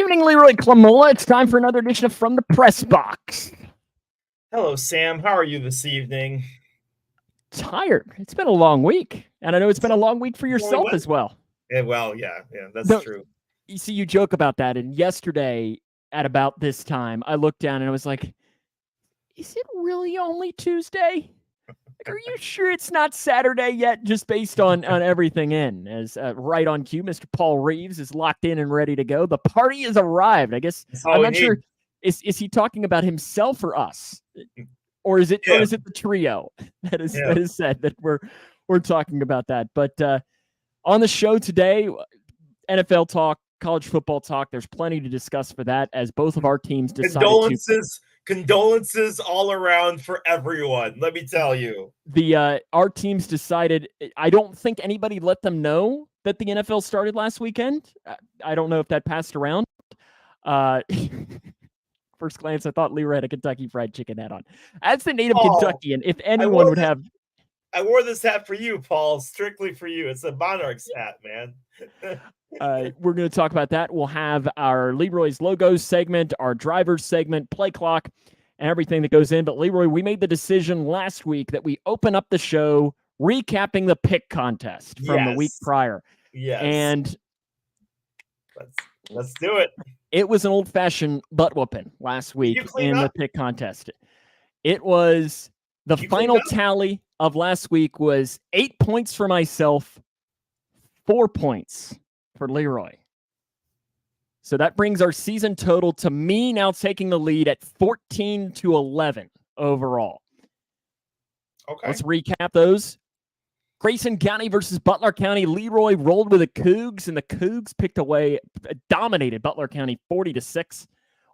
evening, Leroy Clamola. It's time for another edition of From the Pressbox. Hello, Sam. How are you this evening? Tired. It's been a long week. And I know it's been a long week for yourself as well. Yeah, that's true. You see, you joke about that. And yesterday, at about this time, I looked down and I was like, is it really only Tuesday? Like, are you sure it's not Saturday yet? Just based on everything in. As right on cue, Mr. Paul Reeves is locked in and ready to go. The party has arrived. I guess I'm not sure. Is he talking about himself or us? Or is it the trio that is said that we're talking about that? But on the show today, NFL talk, college football talk. There's plenty to discuss for that, as both of our teams decided Condolences all around for everyone. Let me tell you, our teams decided. I don't think anybody let them know that the NFL started last weekend. I don't know if that passed around. First glance, I thought Leroy had a Kentucky Fried Chicken hat on. As the native Kentuckian, if anyone would have... I wore this hat for you, Paul, strictly for you. It's a Monarchs hat, man. We're going to talk about that. We'll have our Leroy's Logos segment, our drivers segment, play clock, and everything that goes in. But Leroy, we made the decision last week that we open up the show recapping the pick contest from the week prior. Yes. And let's do it. It was an old-fashioned butt-whooping last week in the pick contest. It was the final tally of last week was 8 points for myself, 4 points for Leroy. So that brings our season total to me now taking the lead at 14-11 overall. Okay. Let's recap those. Grayson County versus Butler County. Leroy rolled with the Cougs, and the Cougs dominated Butler County 40-6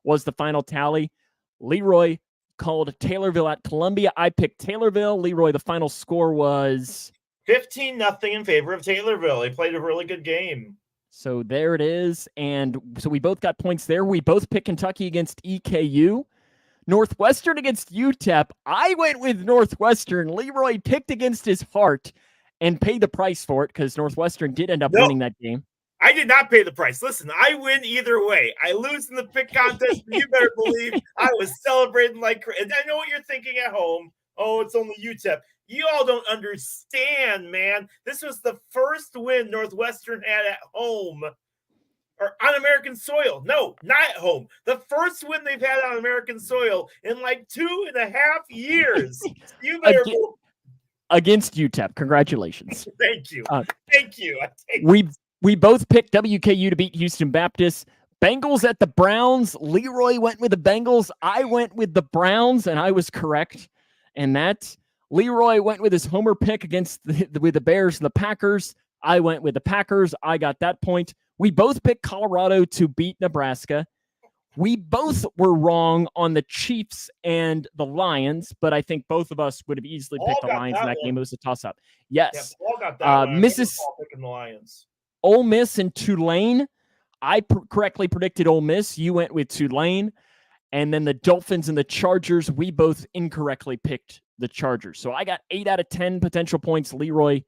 was the final tally. Leroy called Taylorville at Columbia. I picked Taylorville. Leroy, the final score was 15-0 in favor of Taylorville. They played a really good game. So there it is. And so we both got points there. We both picked Kentucky against EKU. Northwestern against UTEP. I went with Northwestern. Leroy picked against his heart and paid the price for it because Northwestern did end up winning that game. I did not pay the price. Listen, I win either way. I lose in the pick contest, but you better believe I was celebrating like crazy. And I know what you're thinking at home. Oh, it's only UTEP. You all don't understand, man. This was the first win Northwestern had at home or on American soil. No, not at home. The first win they've had on American soil in like 2.5 years. You better against UTEP. Congratulations. Thank you. Thank you. We both picked WKU to beat Houston Baptist. Bengals at the Browns. Leroy went with the Bengals. I went with the Browns, and I was correct. And that Leroy went with his homer pick with the Bears and the Packers. I went with the Packers. I got that point. We both picked Colorado to beat Nebraska. We both were wrong on the Chiefs and the Lions, but I think both of us would have easily picked the Lions in that game. It was a toss-up. Yes. Yeah, Paul got that one. Paul picking the Lions. Ole Miss and Tulane. I correctly predicted Ole Miss. You went with Tulane. And then the Dolphins and the Chargers, we both incorrectly picked the Chargers. So I got 8 out of 10 potential points. Leroy,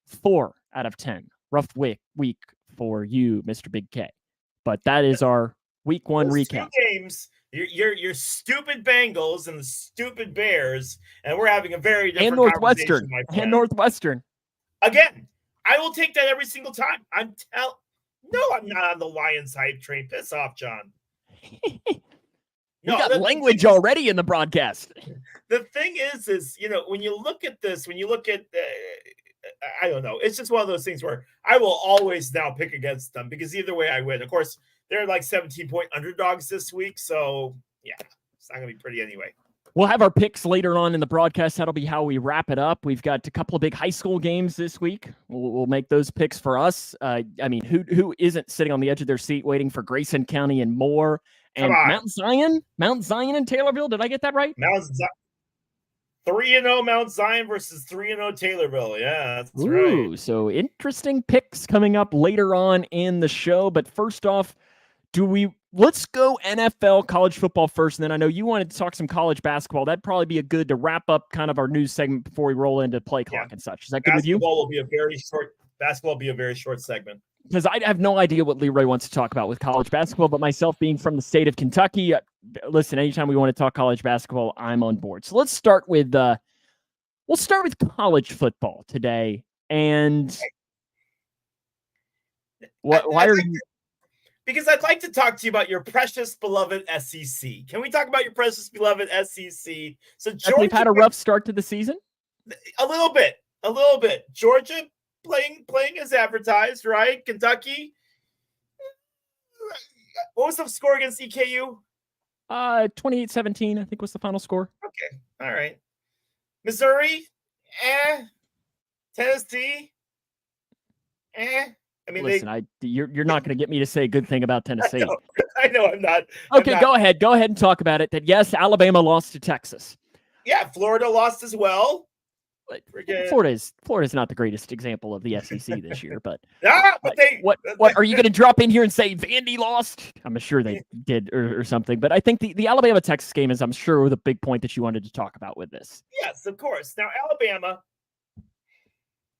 4 out of 10. Rough week for you, Mr. Big K. But that is our Week 1 recap. 2 games. You're stupid Bengals and the stupid Bears, and we're having a very different conversation, my friend. And Northwestern. Again, I will take that every single time. I'm not on the Lions hype train. Piss off, John. You got language already in the broadcast. The thing is, when you look at this, I don't know. It's just one of those things where I will always now pick against them because either way I win. Of course, they're like 17-point underdogs this week. So, yeah, it's not going to be pretty anyway. We'll have our picks later on in the broadcast. That'll be how we wrap it up. We've got a couple of big high school games this week. We'll make those picks for us. Who isn't sitting on the edge of their seat waiting for Grayson County and more? And Mount Zion and Taylorville. Did I get that right? 3-0 Mount Zion versus 3-0 Taylorville. Yeah, that's right. right. So interesting picks coming up later on in the show. But first off, let's go NFL college football first. And then I know you wanted to talk some college basketball. That'd probably be good to wrap up kind of our news segment before we roll into play clock and such. Is that good with you? Basketball will be a very short segment. because I have no idea what Leroy wants to talk about with college basketball, but myself being from the state of Kentucky, listen, anytime we want to talk college basketball, I'm on board. So let's start with college football today. And why are you? Because I'd like to talk to you about your precious beloved SEC. Can we talk about your precious beloved SEC? So Georgia, they've had a rough start to the season. A little bit. Georgia playing as advertised, right? Kentucky. What was the score against EKU? 28-17, I think was the final score. Okay, all right. Missouri, Tennessee, I mean, listen, you're not going to get me to say a good thing about Tennessee. I know I'm not. Okay, go ahead and talk about it. That yes, Alabama lost to Texas. Yeah, Florida lost as well. Florida's not the greatest example of the SEC this year, but what are you going to drop in here and say Vandy lost? I'm sure they did or something, but I think the Alabama Texas game is, I'm sure, the big point that you wanted to talk about with this. Yes, of course. Now Alabama.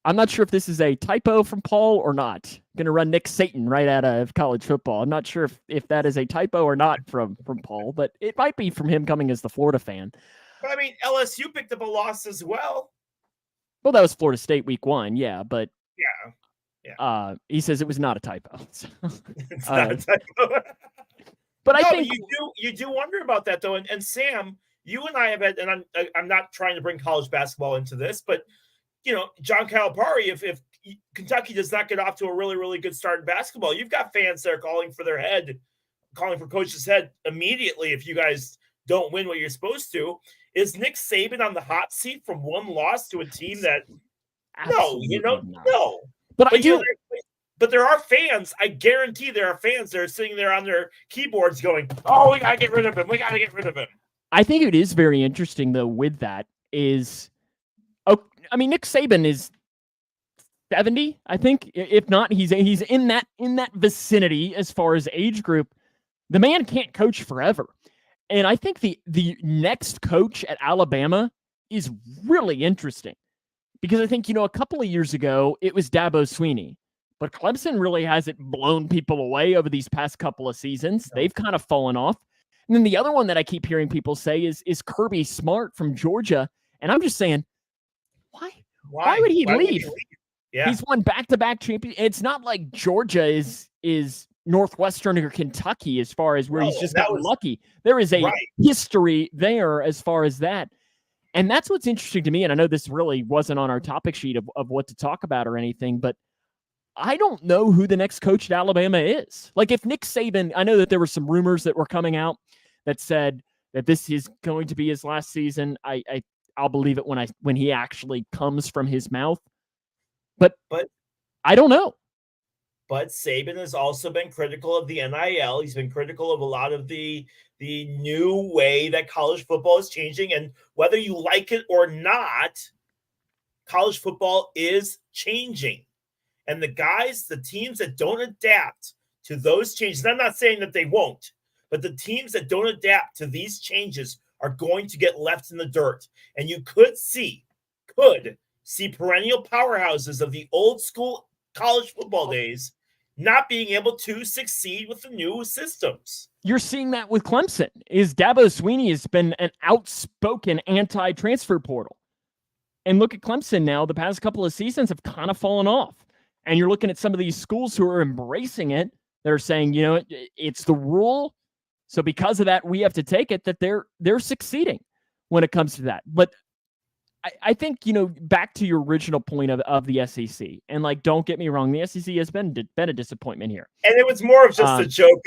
I'm not sure if this is a typo from Paul or not. Going to run Nick Saban right out of college football. I'm not sure if that is a typo or not from Paul, but it might be from him coming as the Florida fan. But I mean, LSU picked up a loss as well. Well, that was Florida State week 1, yeah, but yeah. He says it was not a typo. It's not a typo. But I think you do wonder about that though, and Sam, you and I have had, and I'm not trying to bring college basketball into this, but John Calipari, if Kentucky does not get off to a really, really good start in basketball, you've got fans that are calling for coach's head immediately if you guys don't win what you're supposed to. Is Nick Saban on the hot seat from one loss to a team that no. But there are fans. I guarantee there are fans that are sitting there on their keyboards going, "Oh, we gotta get rid of him. We gotta get rid of him." I think it is very interesting though. With that is, I mean, Nick Saban is 70, I think. If not, he's in that vicinity as far as age group. The man can't coach forever. And I think the next coach at Alabama is really interesting because I think, a couple of years ago, it was Dabo Swinney. But Clemson really hasn't blown people away over these past couple of seasons. They've kind of fallen off. And then the other one that I keep hearing people say is Kirby Smart from Georgia. And I'm just saying, why would he leave? Yeah. He's won back-to-back champions. It's not like Georgia is Northwestern or Kentucky as far as where he's just gotten lucky. There is a history there as far as that. And that's what's interesting to me. And I know this really wasn't on our topic sheet of what to talk about or anything, but I don't know who the next coach at Alabama is. Like if Nick Saban, I know that there were some rumors that were coming out that said that this is going to be his last season. I'll believe it when he actually comes from his mouth. But I don't know. But Saban has also been critical of the NIL. He's been critical of a lot of the new way that college football is changing. And whether you like it or not, college football is changing. And the teams that don't adapt to those changes, and I'm not saying that they won't, but the teams that don't adapt to these changes are going to get left in the dirt. And you could see perennial powerhouses of the old school college football days not being able to succeed with the new systems. You're seeing that with Clemson. Dabo Swinney has been an outspoken anti-transfer portal. And look at Clemson now. The past couple of seasons have kind of fallen off. And you're looking at some of these schools who are embracing it. They're saying, it's the rule. So because of that, we have to take it that they're succeeding when it comes to that. But I think, back to your original point of the SEC, and don't get me wrong, the SEC has been a disappointment here. And it was more of just a joke.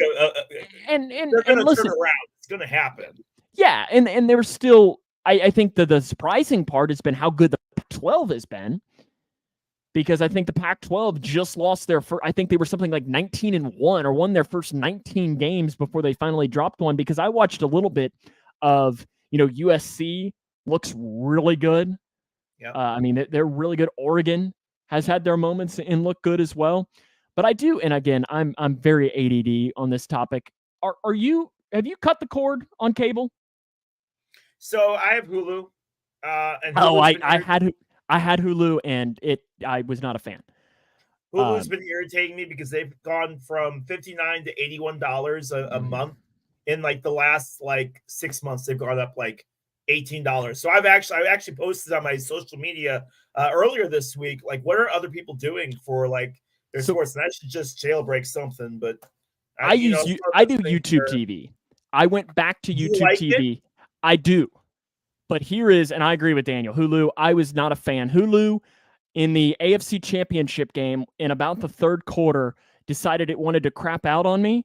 And they're going to listen, turn around. It's going to happen. Yeah, and there's still, I think the surprising part has been how good the Pac-12 has been, because I think the Pac-12 just lost their first, I think they were something like 19-1 or won their first 19 games before they finally dropped one, because I watched a little bit of, USC looks really good. Yeah. I mean, they're really good. Oregon has had their moments and look good as well. But I do, and again, I'm very ADD on this topic. Have you cut the cord on cable? So I have Hulu. And I had Hulu, and I was not a fan. Hulu's been irritating me because they've gone from $59 to $81 a month in like the last like 6 months. They've gone up like $18. So I actually posted on my social media earlier this week, like, what are other people doing for like their sports? And I should just jailbreak something, but I do YouTube TV. I went back to YouTube TV. It? I do. But here is, and I agree with Daniel, Hulu, I was not a fan. Hulu, in the AFC Championship game, in about the third quarter, decided it wanted to crap out on me.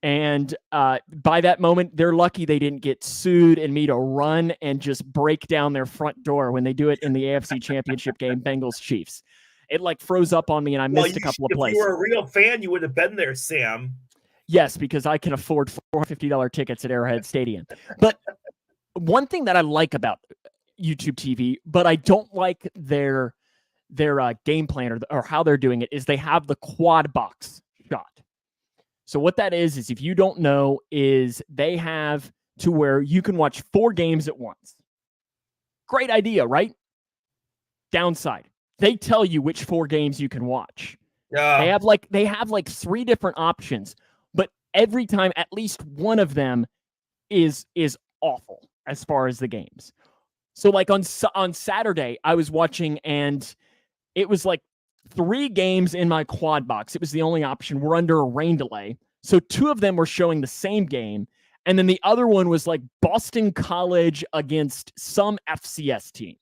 And by that moment, they're lucky they didn't get sued and me to run and just break down their front door when they do it in the AFC Championship game, Bengals-Chiefs. It like froze up on me, and I missed a couple of plays. If you were a real fan, you would have been there, Sam. Yes, because I can afford $450 tickets at Arrowhead Stadium. But one thing that I like about YouTube TV, but I don't like their game plan or how they're doing it, is they have the quad box shot. So what that is if you don't know, is they have to where you can watch 4 games at once. Great idea, right? Downside, they tell you which 4 games you can watch. They have like 3 different options, but every time at least one of them is awful as far as the games. So like on Saturday, I was watching, and it was like 3 games in my quad box. It was the only option. We're under a rain delay. So 2 of them were showing the same game. And then the other one was like Boston College against some FCS team.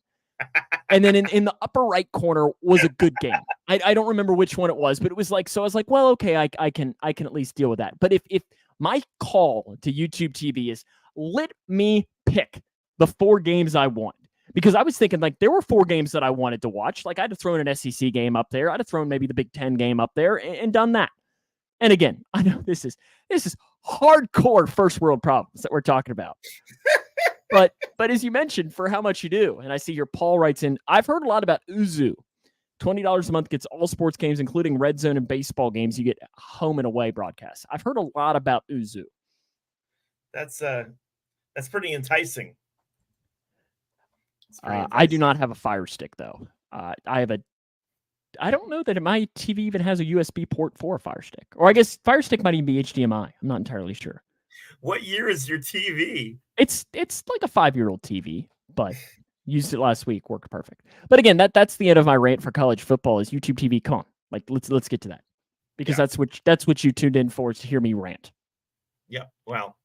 And then in the upper right corner was a good game. I don't remember which one it was, but it was like, so I was like, well, okay, I can at least deal with that. But if my call to YouTube TV is, let me pick the 4 games I want. Because I was thinking, like, there were 4 games that I wanted to watch. Like, I'd have thrown an SEC game up there. I'd have thrown maybe the Big Ten game up there and done that. And again, I know this is hardcore first world problems that we're talking about. but as you mentioned, for how much you do, and I see your Paul writes in, I've heard a lot about Uzu. $20 a month gets all sports games, including red zone and baseball games. You get home and away broadcasts. I've heard a lot about Uzu. That's pretty enticing. I do not have a Fire Stick, though. I don't know that my TV even has a USB port for a Fire Stick. Or I guess Fire Stick might even be HDMI. I'm not entirely sure. What year is your TV? It's like a 5-year-old TV, but used it last week, worked perfect. But again, that's the end of my rant for college football. Is YouTube TV con? Like, let's get to that, because that's what you tuned in for, is to hear me rant. Yeah, well,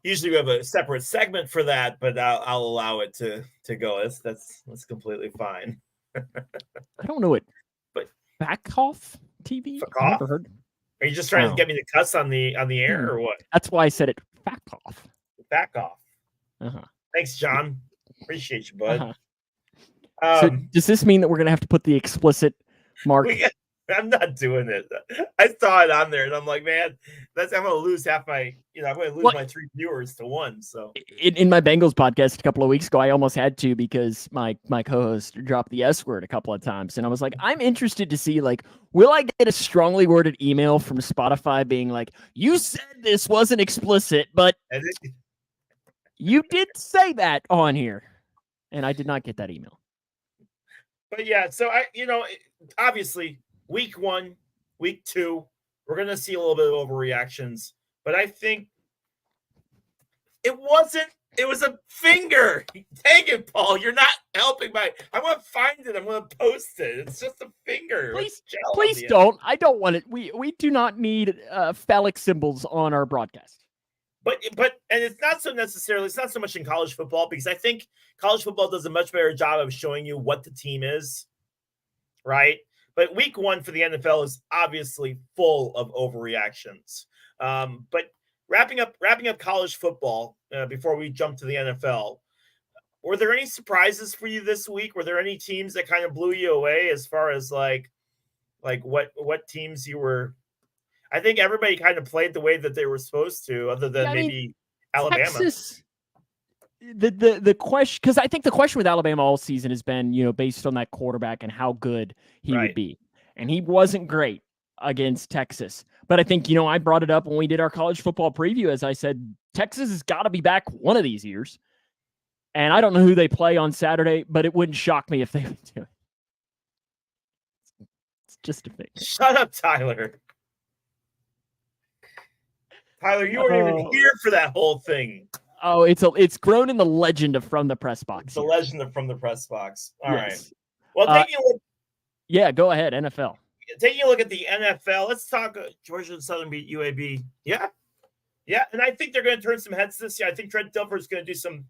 usually we have a separate segment for that, but I'll allow it to go. That's completely fine. I don't know what, but back off TV. I've never heard. Are you just trying to get me to cuss on the air or what? That's why I said it. Back off. Back off. Thanks, John. Appreciate you, bud. So does this mean that we're gonna have to put the explicit mark? I'm not doing it. I saw it on there, and I'm like, man, I'm going to lose half my, I'm going to lose my 3 viewers to 1. So in my Bengals podcast a couple of weeks ago, I almost had to, because my co-host dropped the S word a couple of times, and I was like, I'm interested to see, like, will I get a strongly worded email from Spotify being like, you said this wasn't explicit, but you did say that on here, and I did not get that email. But yeah, so obviously, week 1, week 2, we're going to see a little bit of overreactions. But I think it was a finger. Dang it, Paul. You're not helping I'm going to find it. I'm going to post it. It's just a finger. Please don't. I don't want it. We do not need phallic symbols on our broadcast. But it's not so much in college football, because I think college football does a much better job of showing you what the team is, right? But week 1 for the NFL is obviously full of overreactions. But wrapping up college football before we jump to the NFL, were there any surprises for you this week? Were there any teams that kind of blew you away as far as like what teams you were? I think everybody kind of played the way that they were supposed to, other than maybe Alabama. Texas, the question, because I think the question with Alabama all season has been, based on that quarterback and how good he would be. And he wasn't great against Texas. But I think, I brought it up when we did our college football preview. As I said, Texas has got to be back one of these years. And I don't know who they play on Saturday, but it wouldn't shock me if they would do it. It's Just a figment. Shut up, Tyler. Tyler, you weren't even here for that whole thing. Oh, it's grown in the legend of From the Pressbox. The legend of From the Pressbox. All right. Yes. Well, taking a look. Yeah, go ahead. NFL. Taking a look at the NFL, let's talk. Georgia and Southern beat UAB. Yeah, and I think they're going to turn some heads this year. I think Trent Dilfer is going to do some.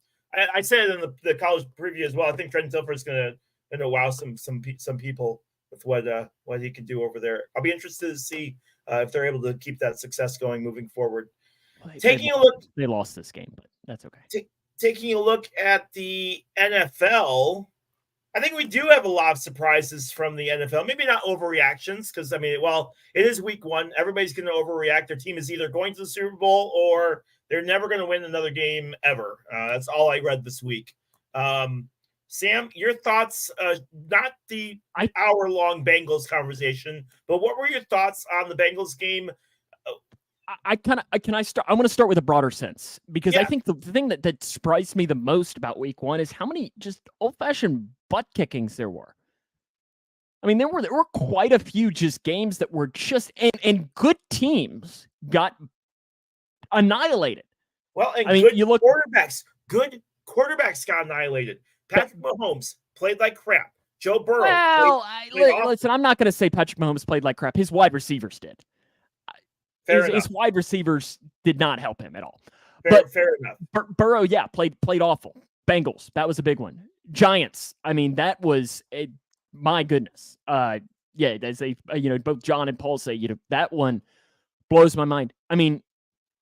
I said it in the college preview as well. I think Trent Dilfer is going to wow some people with what he can do over there. I'll be interested to see if they're able to keep that success going moving forward. They lost this game, but that's okay. Taking a look at the NFL, I think we do have a lot of surprises from the NFL. Maybe not overreactions, because I mean, it is week 1. Everybody's going to overreact. Their team is either going to the Super Bowl or they're never going to win another game ever. That's all I read this week. Sam, your thoughts? Not the hour-long Bengals conversation, but what were your thoughts on the Bengals game? I want to start with a broader sense, because I think the thing that surprised me the most about week 1 is how many just old-fashioned butt kickings there were. I mean, there were quite a few just games that were just and good teams got annihilated. Well, and good quarterbacks got annihilated. Patrick Mahomes played like crap. Joe Burrow. Well, listen, I'm not going to say Patrick Mahomes played like crap. His wide receivers did. His wide receivers did not help him at all. Fair enough. Burrow, played awful. Bengals, that was a big one. Giants, I mean, that was my goodness. As both John and Paul say, that one blows my mind. I mean,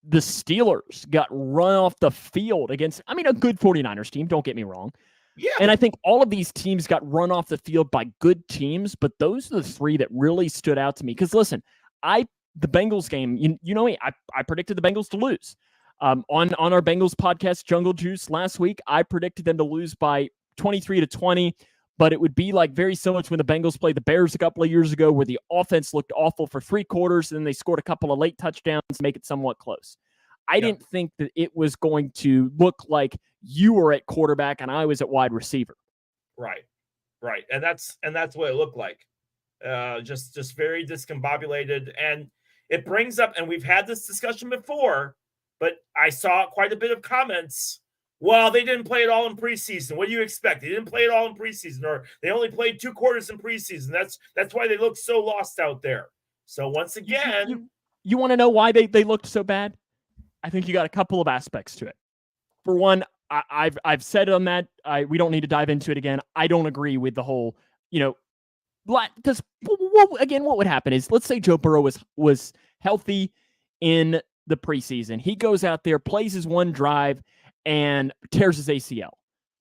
the Steelers got run off the field against, a good 49ers team, don't get me wrong. Yeah. And I think all of these teams got run off the field by good teams, but those are the 3 that really stood out to me. Because listen, the Bengals game, you know me, I predicted the Bengals to lose. On our Bengals podcast, Jungle Juice, last week, I predicted them to lose by 23-20, but it would be like very similar to when the Bengals played the Bears a couple of years ago, where the offense looked awful for 3 quarters, and then they scored a couple of late touchdowns to make it somewhat close. I didn't think that it was going to look like you were at quarterback and I was at wide receiver. Right. And that's what it looked like. Just very discombobulated. And it brings up, and we've had this discussion before, but I saw quite a bit of comments. Well, they didn't play it all in preseason. What do you expect? They didn't play it all in preseason, or they only played 2 quarters in preseason. That's why they look so lost out there. So once again, you want to know why they looked so bad? I think you got a couple of aspects to it. For one, I've said on that. We don't need to dive into it again. I don't agree with the whole, because what would happen is, let's say Joe Burrow was healthy in the preseason. He goes out there, plays his one drive, and tears his ACL.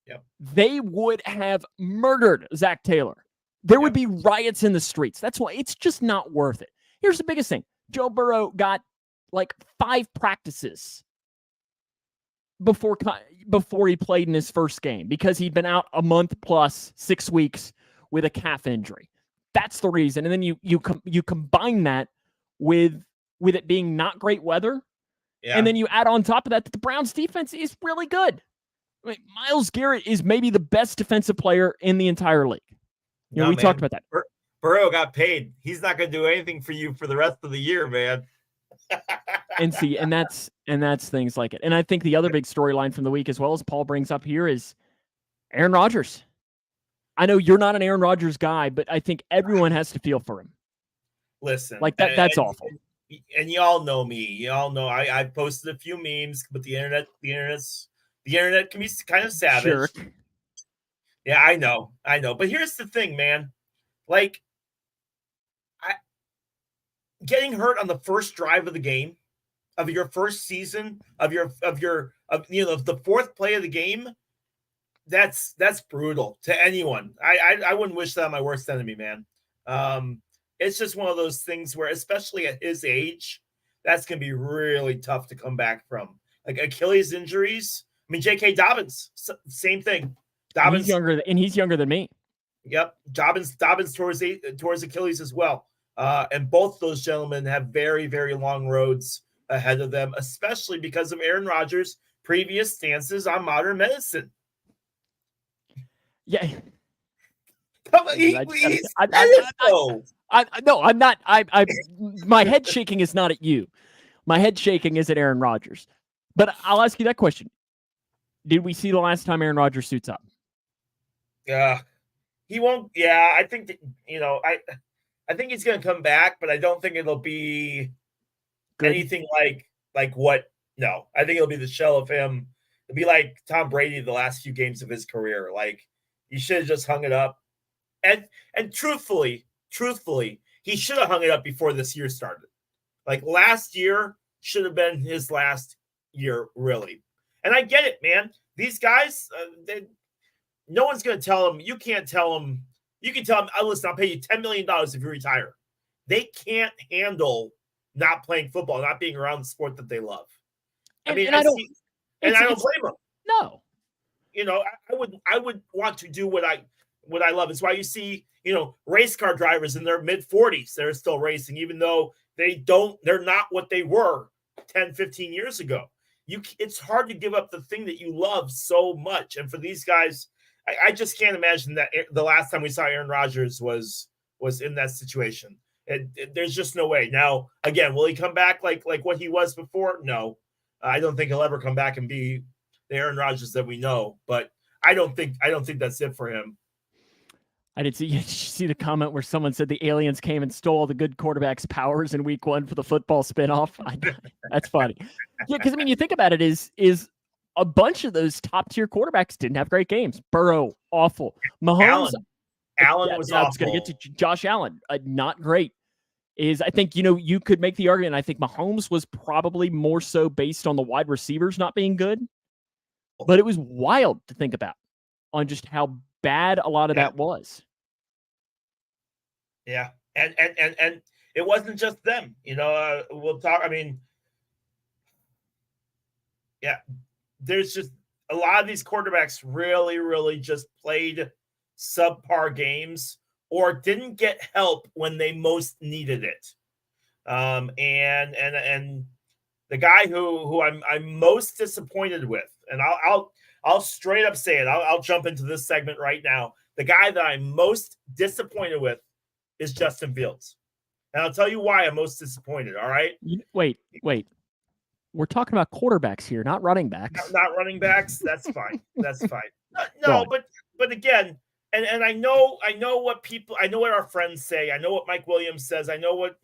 Yep. They would have murdered Zach Taylor. There would be riots in the streets. That's why it's just not worth it. Here's the biggest thing. Joe Burrow got like 5 practices before he played in his first game, because he'd been out a month plus 6 weeks with a calf injury. That's the reason. And then you combine that with it being not great weather. Yeah. And then you add on top of that the Browns defense is really good. I mean, Myles Garrett is maybe the best defensive player in the entire league. We talked about that. Burrow got paid. He's not going to do anything for you for the rest of the year, man. and that's things like it. And I think the other big storyline from the week, as well as Paul brings up here, is Aaron Rodgers. I know you're not an Aaron Rodgers guy, but I think everyone has to feel for him. Listen, like that's awful. And you all know me. You all know I've posted a few memes, but the internet can be kind of savage. Sure. Yeah, I know. But here's the thing, man. Like, getting hurt on the first drive of the game, of your first season, of the 4th play of the game, that's brutal to anyone. I wouldn't wish that on my worst enemy, man. It's just one of those things where, especially at his age, that's going to be really tough to come back from. Like Achilles injuries. I mean, J.K. Dobbins, same thing. Dobbins, he's younger than me. Yep, Dobbins towards Achilles as well. And both those gentlemen have very, very long roads ahead of them, especially because of Aaron Rodgers' previous stances on modern medicine. Yeah. Come on, No, I'm not. My head shaking is not at you. My head shaking is at Aaron Rodgers. But I'll ask you that question. Did we see the last time Aaron Rodgers suits up? Yeah, he won't. Yeah, I think that, I think he's going to come back, but I don't think it'll be Good. anything like what. No, I think it'll be the shell of him. It'll be like Tom Brady the last few games of his career. Like, he should have just hung it up. And truthfully, he should have hung it up before this year started. Like, last year should have been his last year, really. And I get it, man. These guys, no one's going to tell them. You can't tell them. You can tell them, listen, I'll pay you $10 million if you retire. They can't handle not playing football, not being around the sport that they love. I don't blame them. No. I would want to do what I love. It's why you see, race car drivers in their mid 40s, they're still racing, even though they're not what they were 10, 15 years ago. It's hard to give up the thing that you love so much. And for these guys, I just can't imagine that the last time we saw Aaron Rodgers was in that situation. There's just no way. Now, again, will he come back like what he was before? No. I don't think he'll ever come back and be the Aaron Rodgers that we know, but I don't think that's it for him. I did see the comment where someone said the aliens came and stole the good quarterback's powers in week 1 for the football spinoff. That's funny. Yeah, because you think about it, is a bunch of those top tier quarterbacks didn't have great games. Burrow, awful. Mahomes, Allen was awful. I was going to get to Josh Allen, not great. I think, you could make the argument. I think Mahomes was probably more so based on the wide receivers not being good. But it was wild to think about on just how bad a lot of that was. Yeah. And it wasn't just them. We'll talk. There's just a lot of these quarterbacks really, really just played subpar games or didn't get help when they most needed it. And the guy who I'm most disappointed with, and I'll straight up say it. I'll jump into this segment right now. The guy that I'm most disappointed with is Justin Fields. And I'll tell you why I'm most disappointed, all right? Wait. We're talking about quarterbacks here, not running backs. Not running backs. That's fine. That's fine. No, but again, and I know what our friends say. I know what Mike Williams says. I know what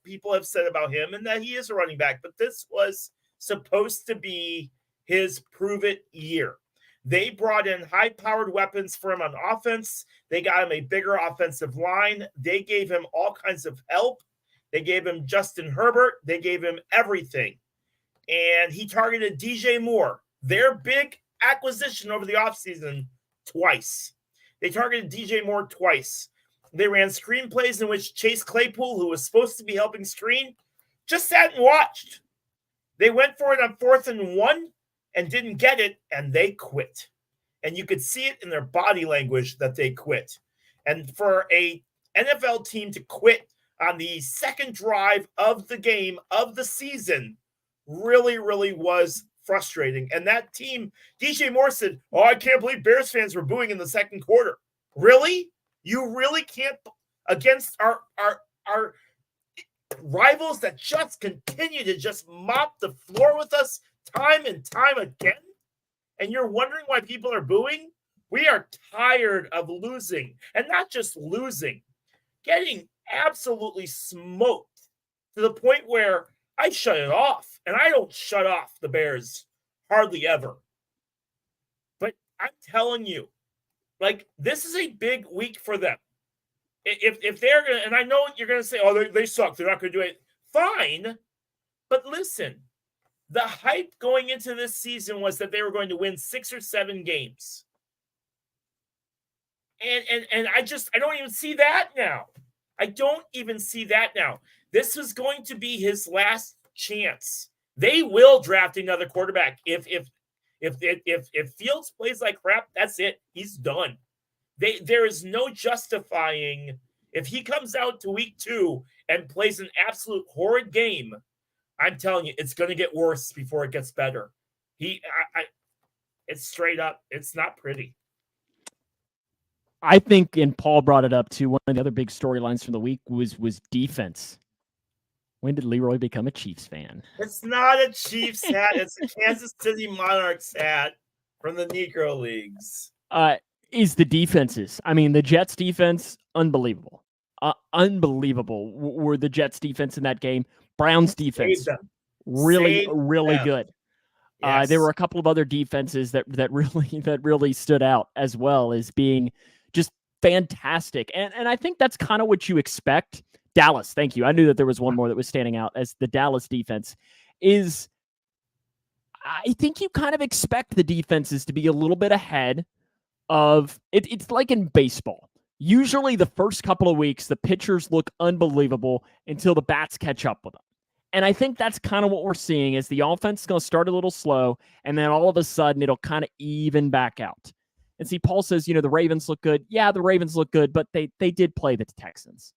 people have said about him and that he is a running back. But this was supposed to be his prove it year. They brought in high-powered weapons for him on offense. They got him a bigger offensive line. They gave him all kinds of help. They gave him Justin Herbert. They gave him everything. And he targeted DJ Moore, their big acquisition over the offseason, twice. They targeted DJ Moore twice. They ran screenplays in which Chase Claypool, who was supposed to be helping screen, just sat and watched. They went for it on 4th and 1 and didn't get it, and they quit. And you could see it in their body language that they quit. And for a NFL team to quit on the second drive of the game of the season really, really was frustrating. And that team, DJ Moore said, "Oh, I can't believe Bears fans were booing in the second quarter." Really? You really can't, against our rivals that just continue to just mop the floor with us time and time again? And you're wondering why people are booing? We are tired of losing, and not just losing, getting absolutely smoked to the point where I shut it off, and I don't shut off the Bears hardly ever. But I'm telling you, this is a big week for them. If they're going to, and I know you're going to say, "Oh, they suck. They're not going to do it." Fine. But listen, the hype going into this season was that they were going to win 6 or 7 games. And I don't even see that now. I don't even see that now. This was going to be his last chance. They will draft another quarterback. If Fields plays like crap, that's it. He's done. There is no justifying if he comes out to week 2 and plays an absolute horrid game. I'm telling you, it's going to get worse before it gets better. It's straight up. It's not pretty. I think, and Paul brought it up too, one of the other big storylines from the week was defense. When did Leroy become a Chiefs fan? It's not a Chiefs hat. It's a Kansas City Monarchs hat from the Negro Leagues. Is the defenses. I mean, the Jets defense, unbelievable. Unbelievable were the Jets defense in that game. Browns defense, really good. Yes. There were a couple of other defenses that really stood out as well as being just fantastic. And I think that's kind of what you expect. Dallas, thank you. I knew that there was one more that was standing out as the Dallas defense is. I think you kind of expect the defenses to be a little bit ahead of it. It's like in baseball. Usually the first couple of weeks, the pitchers look unbelievable until the bats catch up with them. And I think that's kind of what we're seeing is the offense is going to start a little slow, and then all of a sudden it'll kind of even back out. And see, Paul says, the Ravens look good. Yeah, the Ravens look good, but they did play the Texans.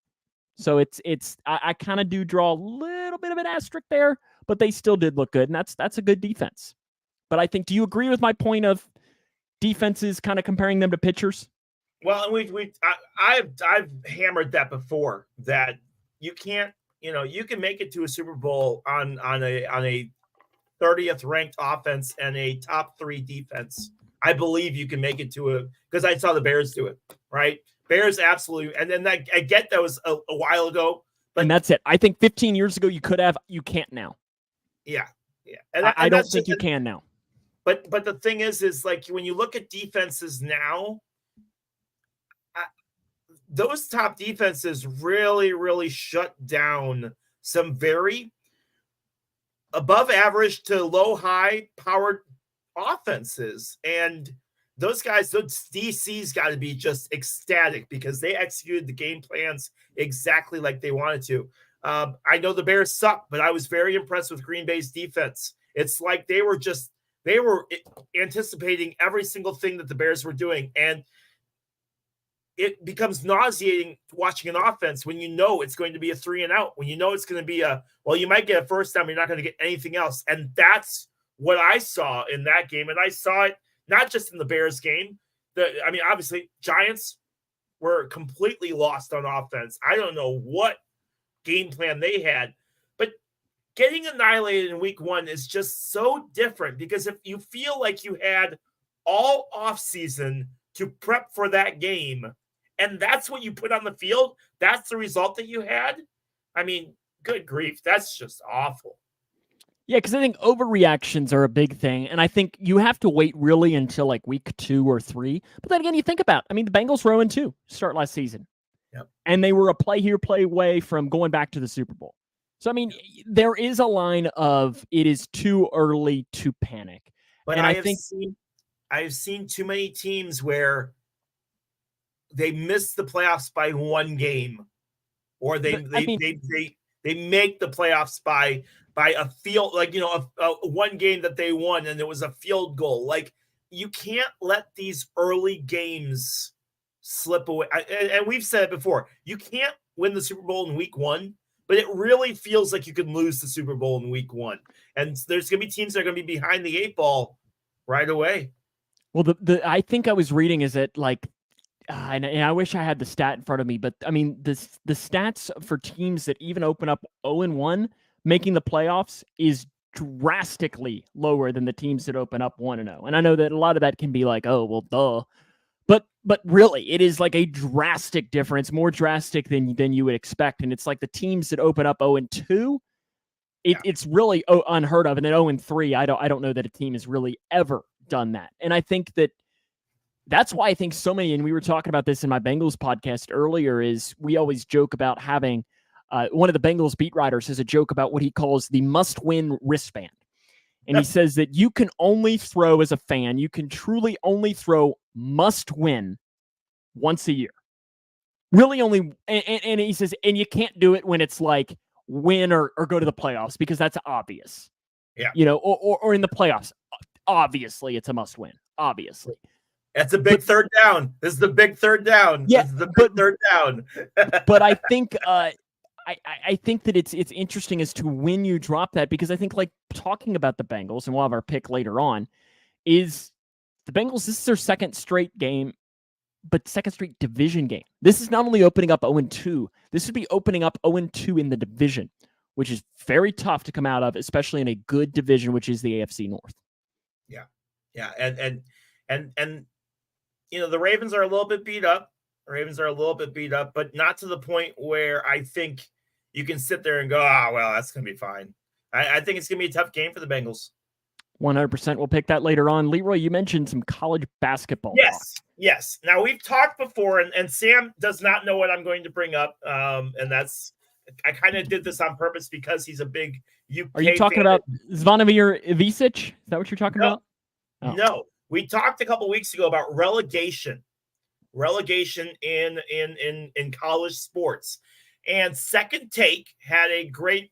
So I kind of do draw a little bit of an asterisk there, but they still did look good, and that's a good defense. But I think, do you agree with my point of defenses kind of comparing them to pitchers? Well, I've hammered that before, that you can't, you can make it to a Super Bowl on a 30th ranked offense and a top 3 defense. I believe you can make it to because I saw the Bears do it, right? Bears absolutely, and then I get that was a while ago, but and that's it. I think 15 years ago you could have, you can't now. Yeah. And I don't think you can now. But the thing is like when you look at defenses now, those top defenses really shut down some very above average to low high powered offenses, and those guys, those DCs got to be just ecstatic because they executed the game plans exactly like they wanted to. I know the Bears suck, but I was very impressed with Green Bay's defense. It's like they were anticipating every single thing that the Bears were doing, and it becomes nauseating watching an offense when it's going to be a 3 and out, when it's going to be you might get a first down, but you're not going to get anything else. And that's what I saw in that game. And I saw it not just in the Bears game. Obviously, Giants were completely lost on offense. I don't know what game plan they had, but getting annihilated in week 1 is just so different because if you feel like you had all offseason to prep for that game, and that's what you put on the field, that's the result that you had. I mean, good grief. That's just awful. Yeah, because I think overreactions are a big thing, and I think you have to wait really until like week 2 or 3. But then again, you think about, the Bengals were 0-2 start last season. Yep. And they were a play here, play away from going back to the Super Bowl. So, there is a line of it is too early to panic. But I've seen too many teams where they miss the playoffs by 1 game, or they make the playoffs by a field, like, a 1 game that they won and it was a field goal. Like, you can't let these early games slip away. And we've said it before, you can't win the Super Bowl in week 1, but it really feels like you could lose the Super Bowl in week 1. And there's going to be teams that are going to be behind the 8 ball right away. Well, I think I was reading is that like, and I wish I had the stat in front of me, but the stats for teams that even open up 0-1 making the playoffs is drastically lower than the teams that open up 1-0. And I know that a lot of that can be like, oh, well, duh. But really, it is like a drastic difference, more drastic than you would expect. And it's like the teams that open up 0-2, it's really unheard of. And then 0-3, I don't know that a team has really ever done that. And I think that's why I think so many, and we were talking about this in my Bengals podcast earlier, is we always joke about having one of the Bengals beat writers has a joke about what he calls the must-win wristband. And he says that you can only throw as a fan, you can truly only throw must-win once a year. Really only, and he says, and you can't do it when it's like win or go to the playoffs because that's obvious. Yeah. Or in the playoffs. Obviously, it's a must-win. Obviously. That's a big third down. This is the big third down. Yeah, this is the big third down. But I think I think that it's interesting as to when you drop that, because I think like talking about the Bengals, and we'll have our pick later on, is the Bengals, this is their second straight game but second straight division game. This is not only opening up 0-2, this would be opening up 0-2 in the division, which is very tough to come out of, especially in a good division, which is the AFC North. Yeah. And the Ravens are a little bit beat up. But not to the point where I think you can sit there and go, well, that's going to be fine. I think it's going to be a tough game for the Bengals. 100%. We'll pick that later on. Leroy, you mentioned some college basketball. Yes. Now, we've talked before, and Sam does not know what I'm going to bring up. And I kind of did this on purpose because he's a big UK Are you talking about Zvonimir Ivisic? Is that what you're talking about? Oh. No. We talked a couple weeks ago about relegation in college sports. And Second Take had a great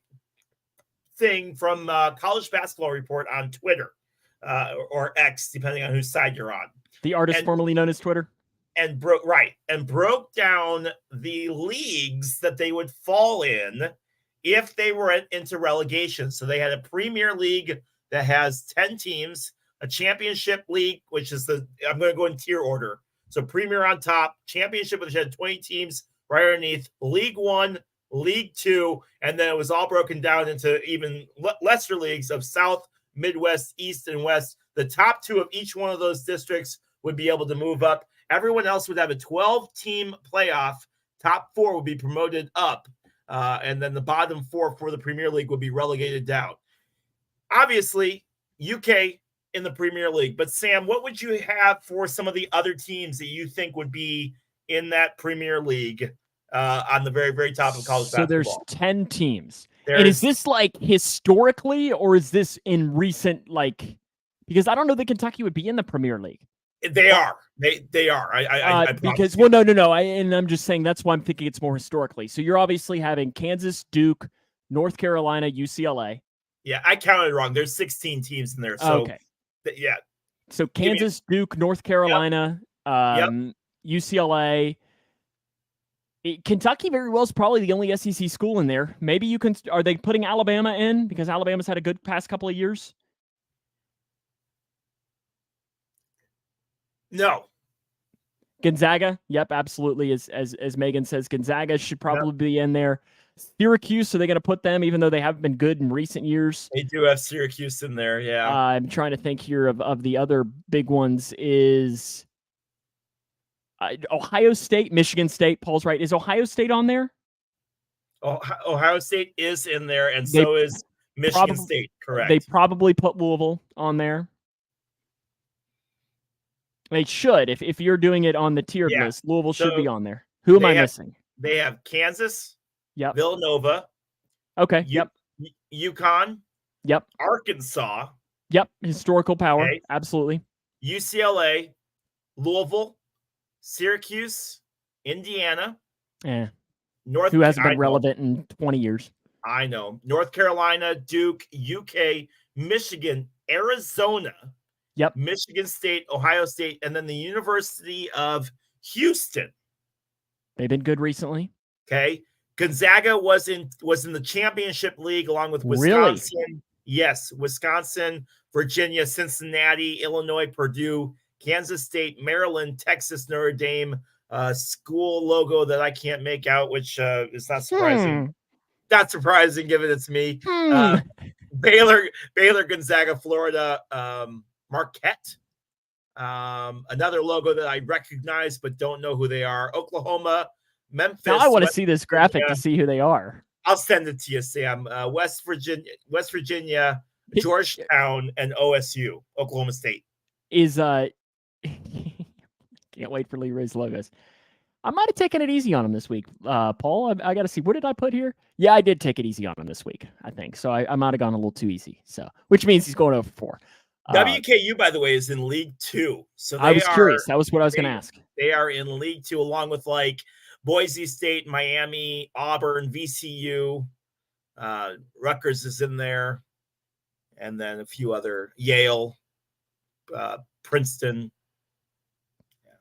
thing from College Basketball Report on Twitter or X, depending on whose side you're on. The artist formerly known as Twitter. And broke down the leagues that they would fall in if they were into relegation. So they had a Premier League that has 10 teams, a Championship League, which is I'm going to go in tier order. So Premier on top, Championship, which had 20 teams right underneath, League One, League Two, and then it was all broken down into even lesser leagues of South, Midwest, East, and West. The top two of each one of those districts would be able to move up. Everyone else would have a 12-team playoff. Top four would be promoted up, and then the bottom four for the Premier League would be relegated down. Obviously, UK in the Premier League. But, Sam, what would you have for some of the other teams that you think would be in that Premier League on the very, very top of college basketball? So there's 10 teams. And is this like historically, or is this in recent, because I don't know that Kentucky would be in the Premier League. They are. They are. I because, well, no. And I'm just saying that's why I'm thinking it's more historically. So you're obviously having Kansas, Duke, North Carolina, UCLA. Yeah, I counted wrong. There's 16 teams in there. So, okay. Yeah. So Kansas, Duke, North Carolina, UCLA. Kentucky very well is probably the only SEC school in there. Maybe you can. Are they putting Alabama in because Alabama's had a good past couple of years? No. Gonzaga, yep, absolutely. As Megan says, Gonzaga should probably be in there. Syracuse, so they're going to put them, even though they haven't been good in recent years. They do have Syracuse in there, yeah. I'm trying to think here of the other big ones is Ohio State, Michigan State. Paul's right. Is Ohio State on there? Ohio State is in there, and so is Michigan State, correct. They probably put Louisville on there. They should. If you're doing it on the tiered list, Louisville should be on there. Who am I missing? They have Kansas, yep. Villanova. Okay, yep. UConn. Yep. Arkansas. Yep, historical power. Okay. Absolutely. UCLA, Louisville, Syracuse, Indiana. Who hasn't been relevant in 20 years. I know. North Carolina, Duke, UK, Michigan, Arizona. Yep. Michigan State, Ohio State, and then the University of Houston. They've been good recently. Okay. Gonzaga was in the championship league along with Wisconsin. Really? Yes. Wisconsin, Virginia, Cincinnati, Illinois, Purdue, Kansas State, Maryland, Texas, Notre Dame, school logo that I can't make out, which is not surprising. Not surprising given it's me. Baylor, Gonzaga, Florida, Marquette. Another logo that I recognize but don't know who they are. Oklahoma, Memphis. Now I want to see this graphic to see who they are. I'll send it to you, Sam. West Virginia, Georgetown, and OSU, Oklahoma State. Can't wait for Leroy's logos. I might have taken it easy on him this week, Paul. I got to see. What did I put here? Yeah, I did take it easy on him this week, I think. So I might have gone a little too easy. So, which means he's going over 4. WKU, by the way, is in League 2. So I was curious. That was what I was going to ask. They are in League 2 along with Boise State, Miami, Auburn, VCU. Rutgers is in there. And then a few other, Yale, Princeton. Yeah.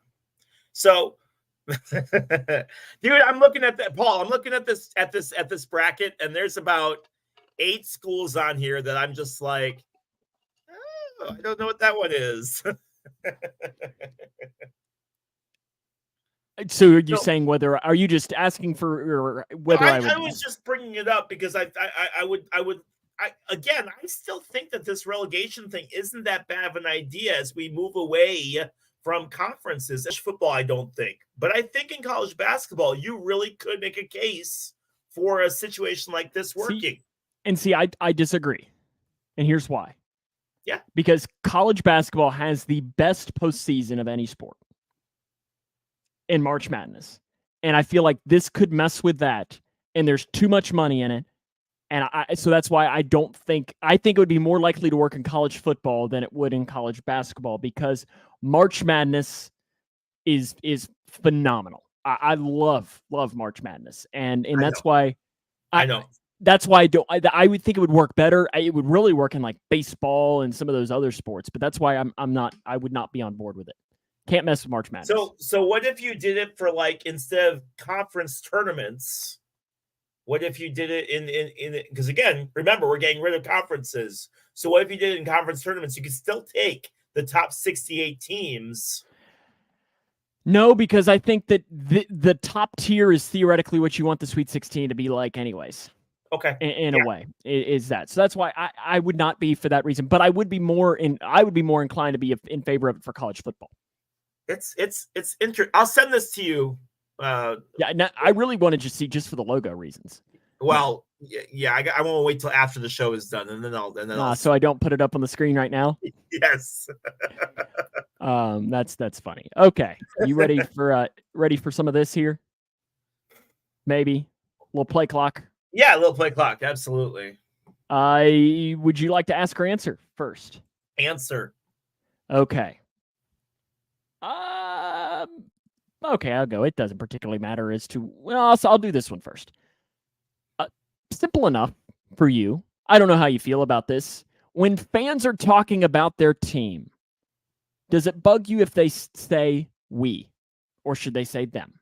So, dude, I'm looking at that, Paul. I'm looking at this bracket, and there's about 8 schools on here that I'm just like, I don't know what that one is. So are you No, saying are you just asking for whether I was just bringing it up because I still think that this relegation thing isn't that bad of an idea as we move away from conferences. Football, I don't think, but I think in college basketball, you really could make a case for a situation like this working. I disagree, and here's why. Yeah, because college basketball has the best postseason of any sport in March Madness. And I feel like this could mess with that. And there's too much money in it. And so that's why I think it would be more likely to work in college football than it would in college basketball, because March Madness is phenomenal. I love March Madness. And that's why I know. That's why I would think it would work better. It would really work in like baseball and some of those other sports, but that's why I would not be on board with it. Can't mess with March Madness. So what if you did it for, like, instead of conference tournaments, what if you did it in because again, remember, we're getting rid of conferences. So what if you did it in conference tournaments? You could still take the top 68 teams. No, because I think that the top tier is theoretically what you want the Sweet 16 to be like anyways. Okay. In a way, is that. So that's why I would not be for that reason, but I would be more inclined to be in favor of it for college football. It's interesting. I'll send this to you. I really want to just see, just for the logo reasons. Well, yeah, I won't wait till after the show is done, and then I'll so I don't put it up on the screen right now. Yes. That's funny. Okay, you ready for some of this here? Maybe a little play clock. Yeah, a little play clock. Absolutely. Would you like to ask or answer first? Answer. Okay. Okay, I'll go. It doesn't particularly matter as to. Well, I'll do this one first. Simple enough for you. I don't know how you feel about this. When fans are talking about their team, does it bug you if they say we, or should they say them?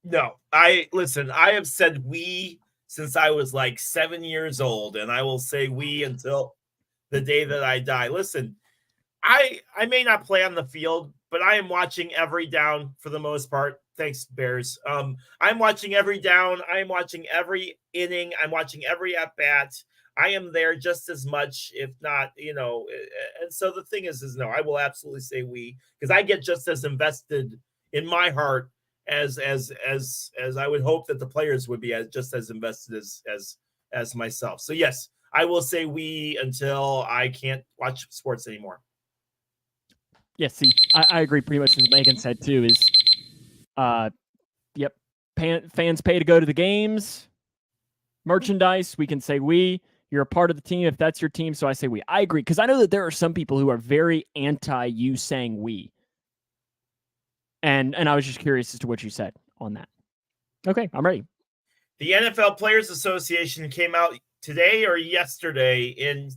No, I have said we since I was like 7 years old, and I will say we until the day that I die. Listen, I may not play on the field, but I am watching every down for the most part. Thanks, Bears. I'm watching every down. I am watching every inning. I'm watching every at bat. I am there just as much, if not, and so the thing is no, I will absolutely say we, because I get just as invested in my heart as I would hope that the players would be just as invested as myself. So yes, I will say we until I can't watch sports anymore. Yeah, see, I agree pretty much with what Megan said too. Is, yep, fans pay to go to the games. Merchandise, we can say we. You're a part of the team if that's your team, so I say we. I agree, because I know that there are some people who are very anti you saying we. And I was just curious as to what you said on that. Okay, I'm ready. The NFL Players Association came out today or yesterday in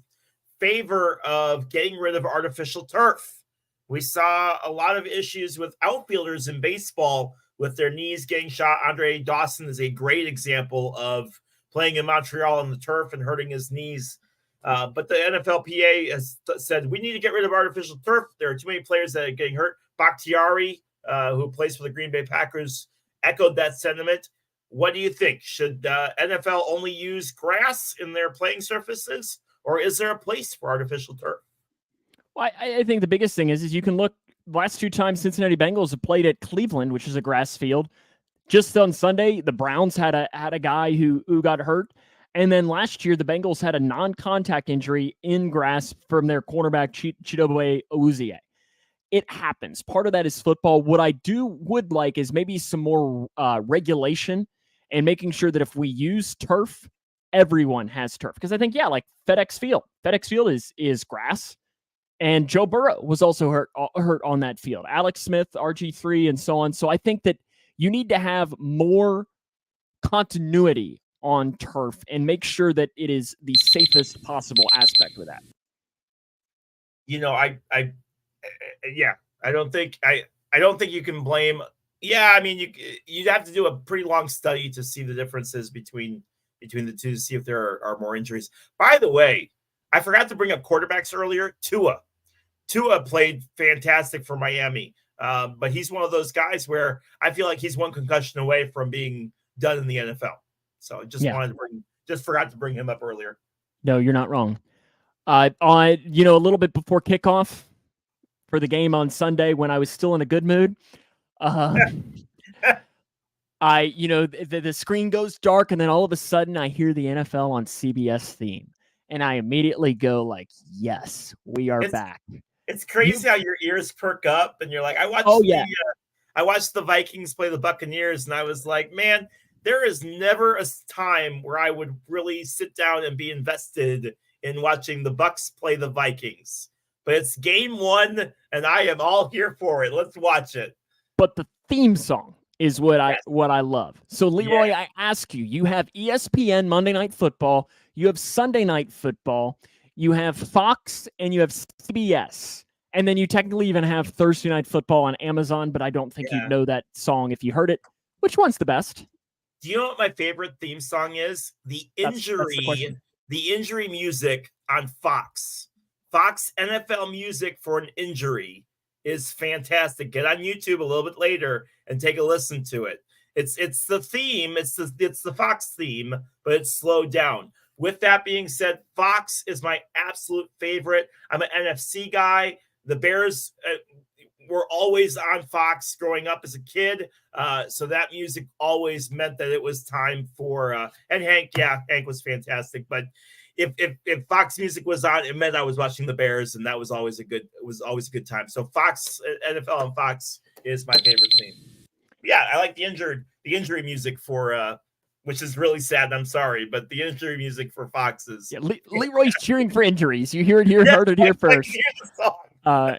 favor of getting rid of artificial turf. We saw a lot of issues with outfielders in baseball with their knees getting shot. Andre Dawson is a great example of playing in Montreal on the turf and hurting his knees. But the NFLPA has said, we need to get rid of artificial turf. There are too many players that are getting hurt. Bakhtiari, who plays for the Green Bay Packers, echoed that sentiment. What do you think? Should NFL only use grass in their playing surfaces, or is there a place for artificial turf? Well, I think the biggest thing is you can look, last 2 times Cincinnati Bengals have played at Cleveland, which is a grass field. Just on Sunday, the Browns had a guy who got hurt. And then last year, the Bengals had a non-contact injury in grass from their cornerback, Chidobe Awuzie. It happens. Part of that is football. What I would like is maybe some more regulation and making sure that if we use turf, everyone has turf. Because I think, like FedEx Field. FedEx Field is grass. And Joe Burrow was also hurt on that field. Alex Smith, RG3, and so on. So I think that you need to have more continuity on turf and make sure that it is the safest possible aspect with that. I don't think you can blame. Yeah, I mean, you'd have to do a pretty long study to see the differences between the two to see if there are more injuries. By the way, I forgot to bring up quarterbacks earlier. Tua played fantastic for Miami. But he's one of those guys where I feel like he's one concussion away from being done in the NFL. So just forgot to bring him up earlier. No, you're not wrong. A little bit before kickoff for the game on Sunday, when I was still in a good mood, the screen goes dark, and then all of a sudden I hear the NFL on CBS theme, and I immediately go like, yes, we are back. It's crazy how your ears perk up, and you're like, I watched the Vikings play the Buccaneers, and I was like, man, there is never a time where I would really sit down and be invested in watching the Bucs play the Vikings. But it's game 1, and I am all here for it. Let's watch it. But the theme song is what I love. So, Leroy, I ask you, you have ESPN Monday Night Football, you have Sunday Night Football, you have Fox, and you have CBS. And then you technically even have Thursday Night Football on Amazon, but I don't think you'd know that song if you heard it. Which one's the best? Do you know what my favorite theme song is? The injury music on Fox. Fox NFL music for an injury is fantastic. Get on YouTube a little bit later and take a listen to it. It's the theme. It's the Fox theme, but it's slowed down. With that being said, Fox is my absolute favorite. I'm an NFC guy. The Bears were always on Fox growing up as a kid. So that music always meant that it was time for and Hank was fantastic. But if Fox music was on, it meant I was watching the Bears, and that was always a good time. So Fox, NFL on Fox is my favorite theme. Yeah, I like the injury music for which is really sad. I'm sorry, but the injury music for Fox is Leroy's cheering for injuries. You heard it here, heard it here first. How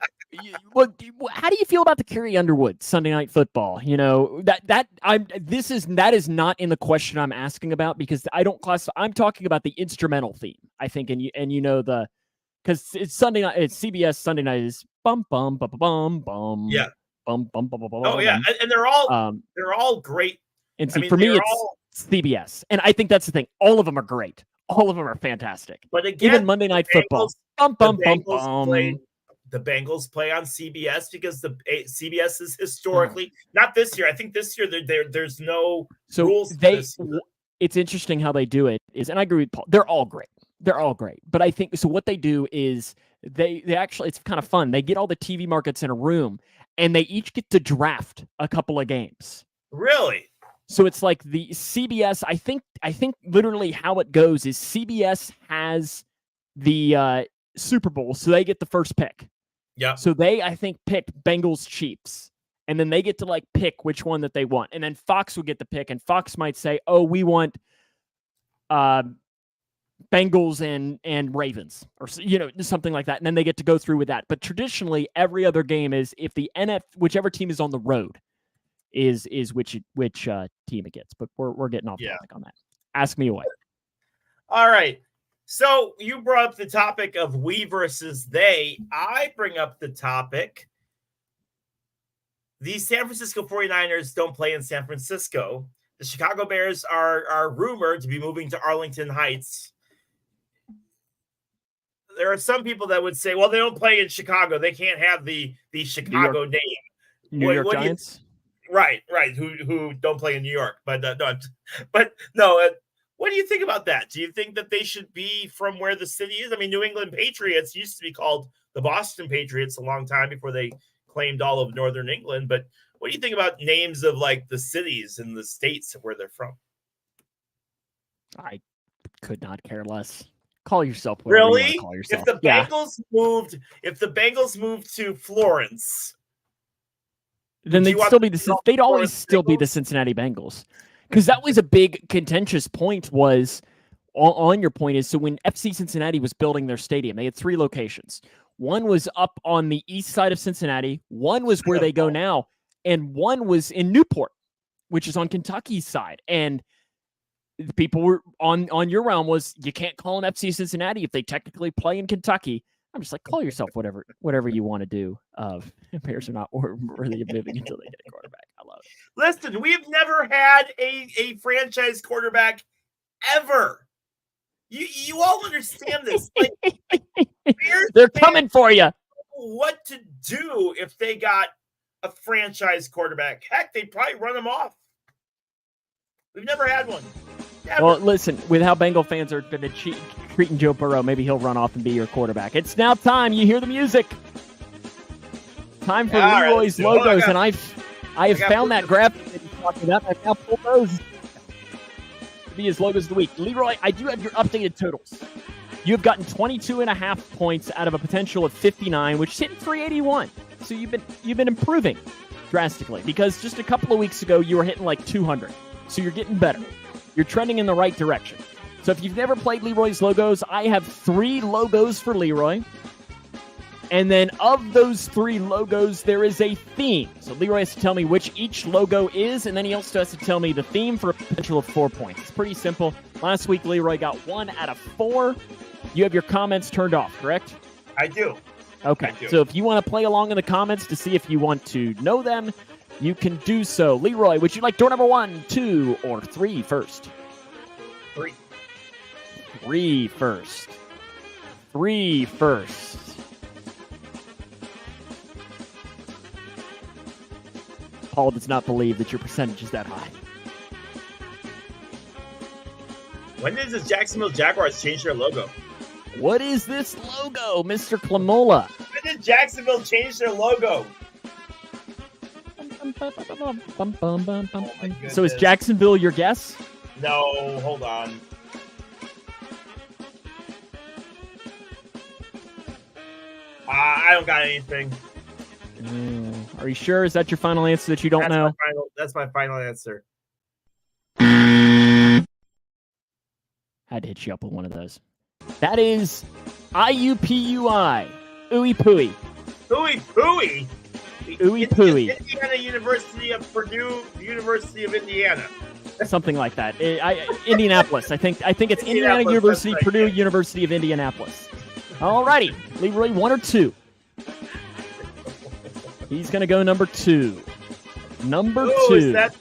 do you feel about the Carrie Underwood Sunday Night Football? You know, that is not in the question I'm asking about, because I don't classify. I'm talking about the instrumental theme, I think, because it's Sunday night. It's CBS Sunday night is bum bum bum bum bum. Yeah. Bum bum bum bum bum. Oh yeah, and they're all great. And see, for me, it's CBS, and I think that's the thing. All of them are great. All of them are fantastic. But again, even Monday Night Football. Bum bum bum bum. The Bengals play on CBS because the CBS is historically not this year. I think this year there's no rules. It's interesting how they do it is, and I agree with Paul. They're all great. But I think so. What they do is they actually, it's kind of fun. They get all the TV markets in a room, and they each get to draft a couple of games. Really? So it's like the CBS. I think literally how it goes is CBS has the Super Bowl, so they get the first pick. Yeah. So they, I think, pick Bengals Chiefs, and then they get to like pick which one that they want, and then Fox will get the pick, and Fox might say, "Oh, we want Bengals and Ravens," or something like that, and then they get to go through with that. But traditionally, every other game is if the whichever team is on the road is which team it gets. But we're getting off topic on that. Ask me away. All right. So you brought up the topic of we versus they. I bring up the topic. The San Francisco 49ers don't play in San Francisco. The Chicago Bears are rumored to be moving to Arlington Heights. There are some people that would say, well, they don't play in Chicago. They can't have the Chicago name. New York Giants? Right. Who don't play in New York. But what do you think about that? Do you think that they should be from where the city is? I mean, New England Patriots used to be called the Boston Patriots a long time before they claimed all of Northern England. But what do you think about names of like the cities and the states where they're from? I could not care less. Call yourself whatever you want to call yourself. If the Bengals moved to Florence, then they'd always still be the Cincinnati Bengals. Because that was a big contentious point was, on your point is, so when FC Cincinnati was building their stadium, they had 3 locations. One was up on the east side of Cincinnati, one was where they go now, and one was in Newport, which is on Kentucky's side. And the people were on your realm was, you can't call them FC Cincinnati if they technically play in Kentucky. I'm just like, call yourself whatever you want to do. Bears are not worthy of moving until they get a quarterback. I love it. Listen, we've never had a franchise quarterback ever. You all understand this. Like, they're coming for you. What to do if they got a franchise quarterback. Heck, they probably run him off. We've never had one. Never. Well, listen, with how Bengal fans are been treating Joe Burrow, maybe he'll run off and be your quarterback. It's now time. You hear the music. Time for Leroy's logos, and I have found that graphic that he's talking about. I've now pulled those to be his logos of the week. Leroy, I do have your updated totals. You have gotten 22.5 points out of a potential of 59, which is hitting 381. So you've been improving drastically, because just a couple of weeks ago you were hitting like 200. So you're getting better. You're trending in the right direction. So if you've never played Leroy's logos, I have 3 logos for Leroy. And then of those 3 logos, there is a theme. So Leroy has to tell me which each logo is, and then he also has to tell me the theme for a potential of 4 points. It's pretty simple. Last week, Leroy got 1 out of 4. You have your comments turned off, correct? I do. Okay. I do. So if you want to play along in the comments to see if you want to know them, you can do so. Leroy, would you like door number 1, 2, or 3 first? 3. 3 first. 3 first. Paul does not believe that your percentage is that high. When did the Jacksonville Jaguars change their logo? What is this logo, Mr. Clamola? When did Jacksonville change their logo? So is Jacksonville your guess? No, hold on. I don't got anything. Are you sure? Is that your final answer that you don't know? That's my final answer. Had to hit you up with one of those. That is IUPUI. Ooey Pooey. Ooey Pooey? Ooey Pooey. Indiana University of Purdue, University of Indiana. Something like that. Indianapolis. I think it's Indiana University, right. Purdue University of Indianapolis. Alrighty. Leroy, 1 or 2? He's going to go number 2. Number 2. Is that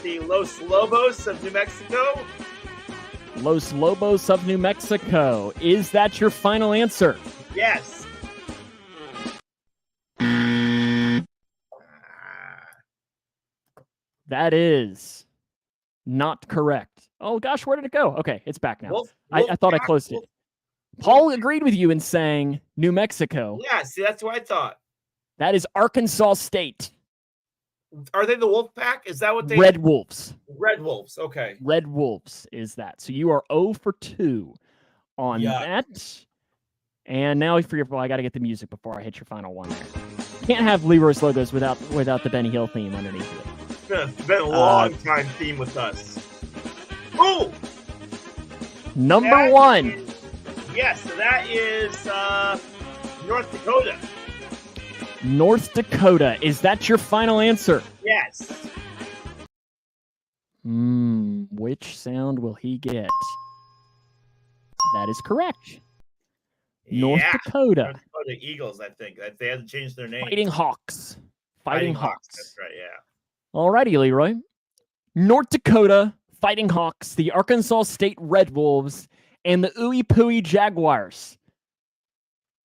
the Los Lobos of New Mexico? Los Lobos of New Mexico. Is that your final answer? Yes. That is not correct. Oh, gosh, where did it go? Okay, it's back now. I thought I closed it. Paul agreed with you in saying New Mexico. Yeah, see, that's what I thought. That is Arkansas State. Are they the Wolf Pack? Is that what they... Red Wolves. Red Wolves, okay. Red Wolves is that. So you are 0 for 2 on that. And now I got to get the music before I hit your final one there. Can't have Leroy's logos without the Benny Hill theme underneath it. It's been a long time theme with us. Oh! Number 1. Yes, so that is North Dakota. North Dakota. Is that your final answer? Yes. Which sound will he get? That is correct. North Dakota. North Dakota Eagles, I think. They had to change their name. Fighting Hawks. Fighting Hawks. That's right, yeah. Alrighty, Leroy. North Dakota Fighting Hawks, the Arkansas State Red Wolves, and the Ooey Pooey Jaguars.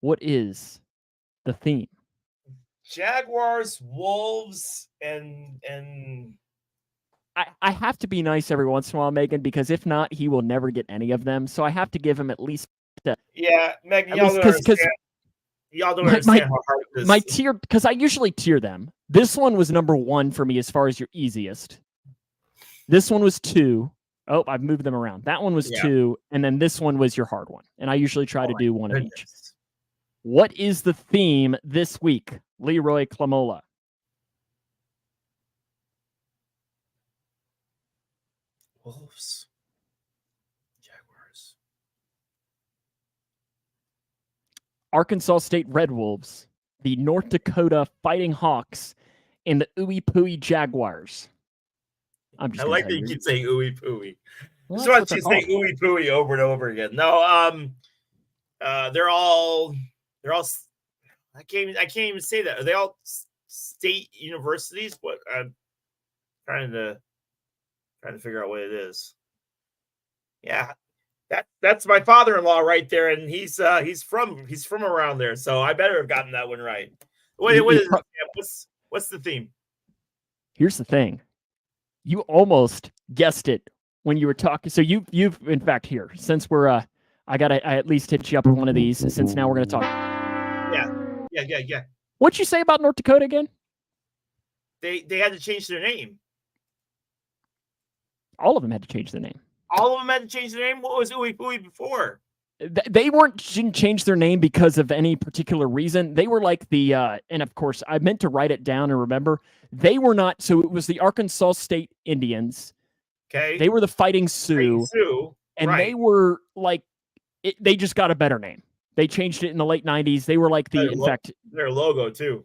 What is the theme? Jaguars, Wolves, and I have to be nice every once in a while, Megan, because if not, he will never get any of them. So I have to give him at least Megan, y'all don't understand. Y'all don't understand how hard this is. My tier, because I usually tier them. This one was number 1 for me as far as your easiest. This one was 2. Oh, I've moved them around. That one was 2, and then this one was your hard one. And I usually try to do one of each. What is the theme this week, Leroy Clamola? Wolves. Jaguars. Arkansas State Red Wolves, the North Dakota Fighting Hawks, and the Ooey Pooey Jaguars. I like that you keep saying Ooey Pooey. Well, just want you to say Ooey Pooey over and over again. No, they're all. I can't even say that. Are they all state universities? What I'm trying to figure out what it is. Yeah, that's my father-in-law right there, and he's from around there, so I better have gotten that one right. What is it? What's the theme? Here's the thing. You almost guessed it when you were talking. So you've in fact here, since we're I at least hit you up with one of these, since now we're gonna talk. Yeah. What'd you say about North Dakota again? They had to change their name. All of them had to change their name. All of them had to change their name? What was Ooey Pooey didn't change their name because of any particular reason. They were like the and of course I meant to write it down and remember. They were not, so it was the Arkansas State Indians. Okay. They were the Fighting Sioux. And right. They were like they just got a better name. They changed it in the late 90s. They were like in fact their logo too.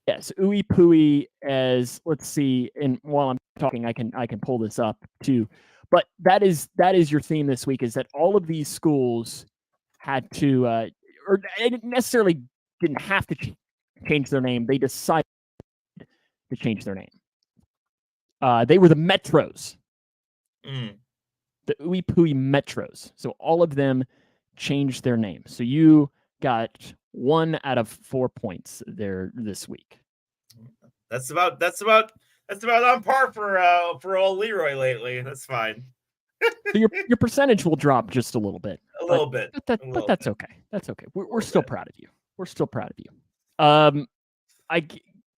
Yes, Ooey Pooey as let's see, and while I'm talking I can pull this up too. But that is your theme this week, is that all of these schools had to, or necessarily didn't have to change their name. They decided to change their name. They were the Metros. The Ooey Pooey Metros. So all of them changed their name. So you got 1 out of 4 points there this week. That's about on par for old Leroy lately. That's fine. So your percentage will drop just a little bit. A little bit. But that's okay. That's okay. We're still proud of you. We're still proud of you.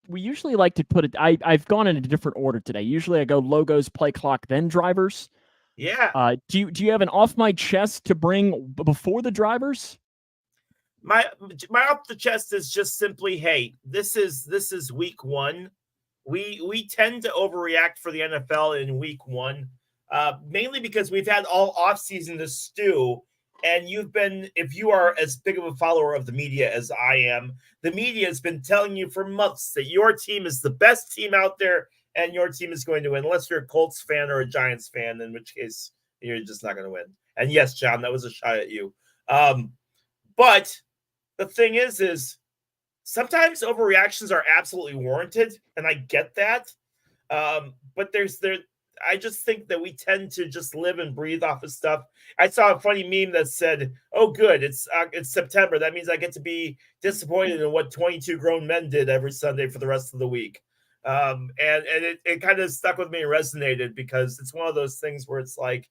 We usually like to put it. I've gone in a different order today. Usually I go logos, play clock, then drivers. Yeah. Do you have an off my chest to bring before the drivers? My off the chest is just simply, hey, this is week 1. We tend to overreact for the NFL in week 1. Mainly because we've had all offseason to stew, and if you are as big of a follower of the media as I am, the media has been telling you for months that your team is the best team out there and your team is going to win, unless you're a Colts fan or a Giants fan, in which case you're just not going to win. And yes, John, that was a shot at you. But the thing is sometimes overreactions are absolutely warranted, and I get that. But I just think that we tend to just live and breathe off of stuff. I saw a funny meme that said, "Oh, good, it's September. That means I get to be disappointed in what 22 grown men did every Sunday for the rest of the week." And it kind of stuck with me and resonated, because it's one of those things where it's like,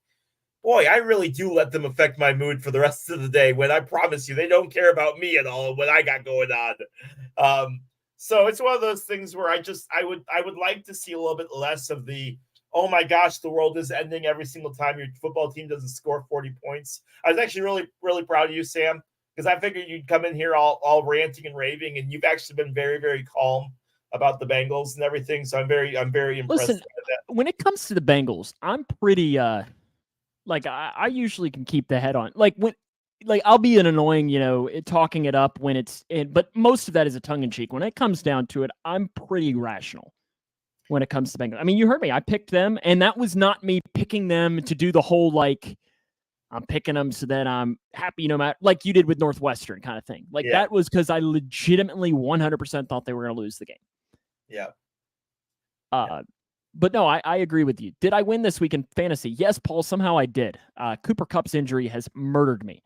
boy, I really do let them affect my mood for the rest of the day, when I promise you they don't care about me at all and what I got going on. So it's one of those things where I would like to see a little bit less of the, oh my gosh, the world is ending every single time your football team doesn't score 40 points. I was actually really, really proud of you, Sam, because I figured you'd come in here all ranting and raving, and you've actually been very, very calm about the Bengals and everything. So I'm very impressed. Listen, when it comes to the Bengals, I'm pretty like I usually can keep the head on. Like I'll be an annoying, talking it up when it's in, but most of that is a tongue in cheek. When it comes down to it, I'm pretty rational when it comes to Bengals. I mean, you heard me. I picked them, and that was not me picking them to do the whole, like, I'm picking them so that I'm happy no matter, like you did with Northwestern kind of thing. Like, that was because I legitimately 100% thought they were going to lose the game. Yeah. But no, I agree with you. Did I win this week in fantasy? Yes, Paul, somehow I did. Cooper Kupp's injury has murdered me.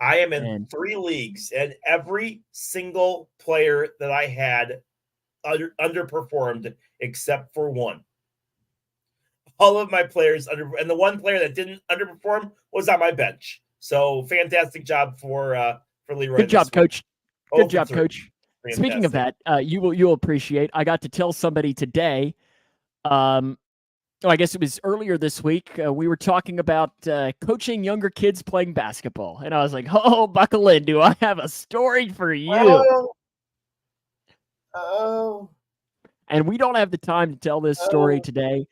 I am in 3 leagues, and every single player that I had underperformed except for one. All of my players and the one player that didn't underperform was on my bench. So fantastic job for Leroy. Good job, Coach. Good job, Coach. Fantastic. Speaking of that, you'll appreciate. I got to tell somebody today. I guess it was earlier this week. We were talking about coaching younger kids playing basketball, and I was like, "Oh, buckle in! Do I have a story for you?" Oh. And we don't have the time to tell this story today.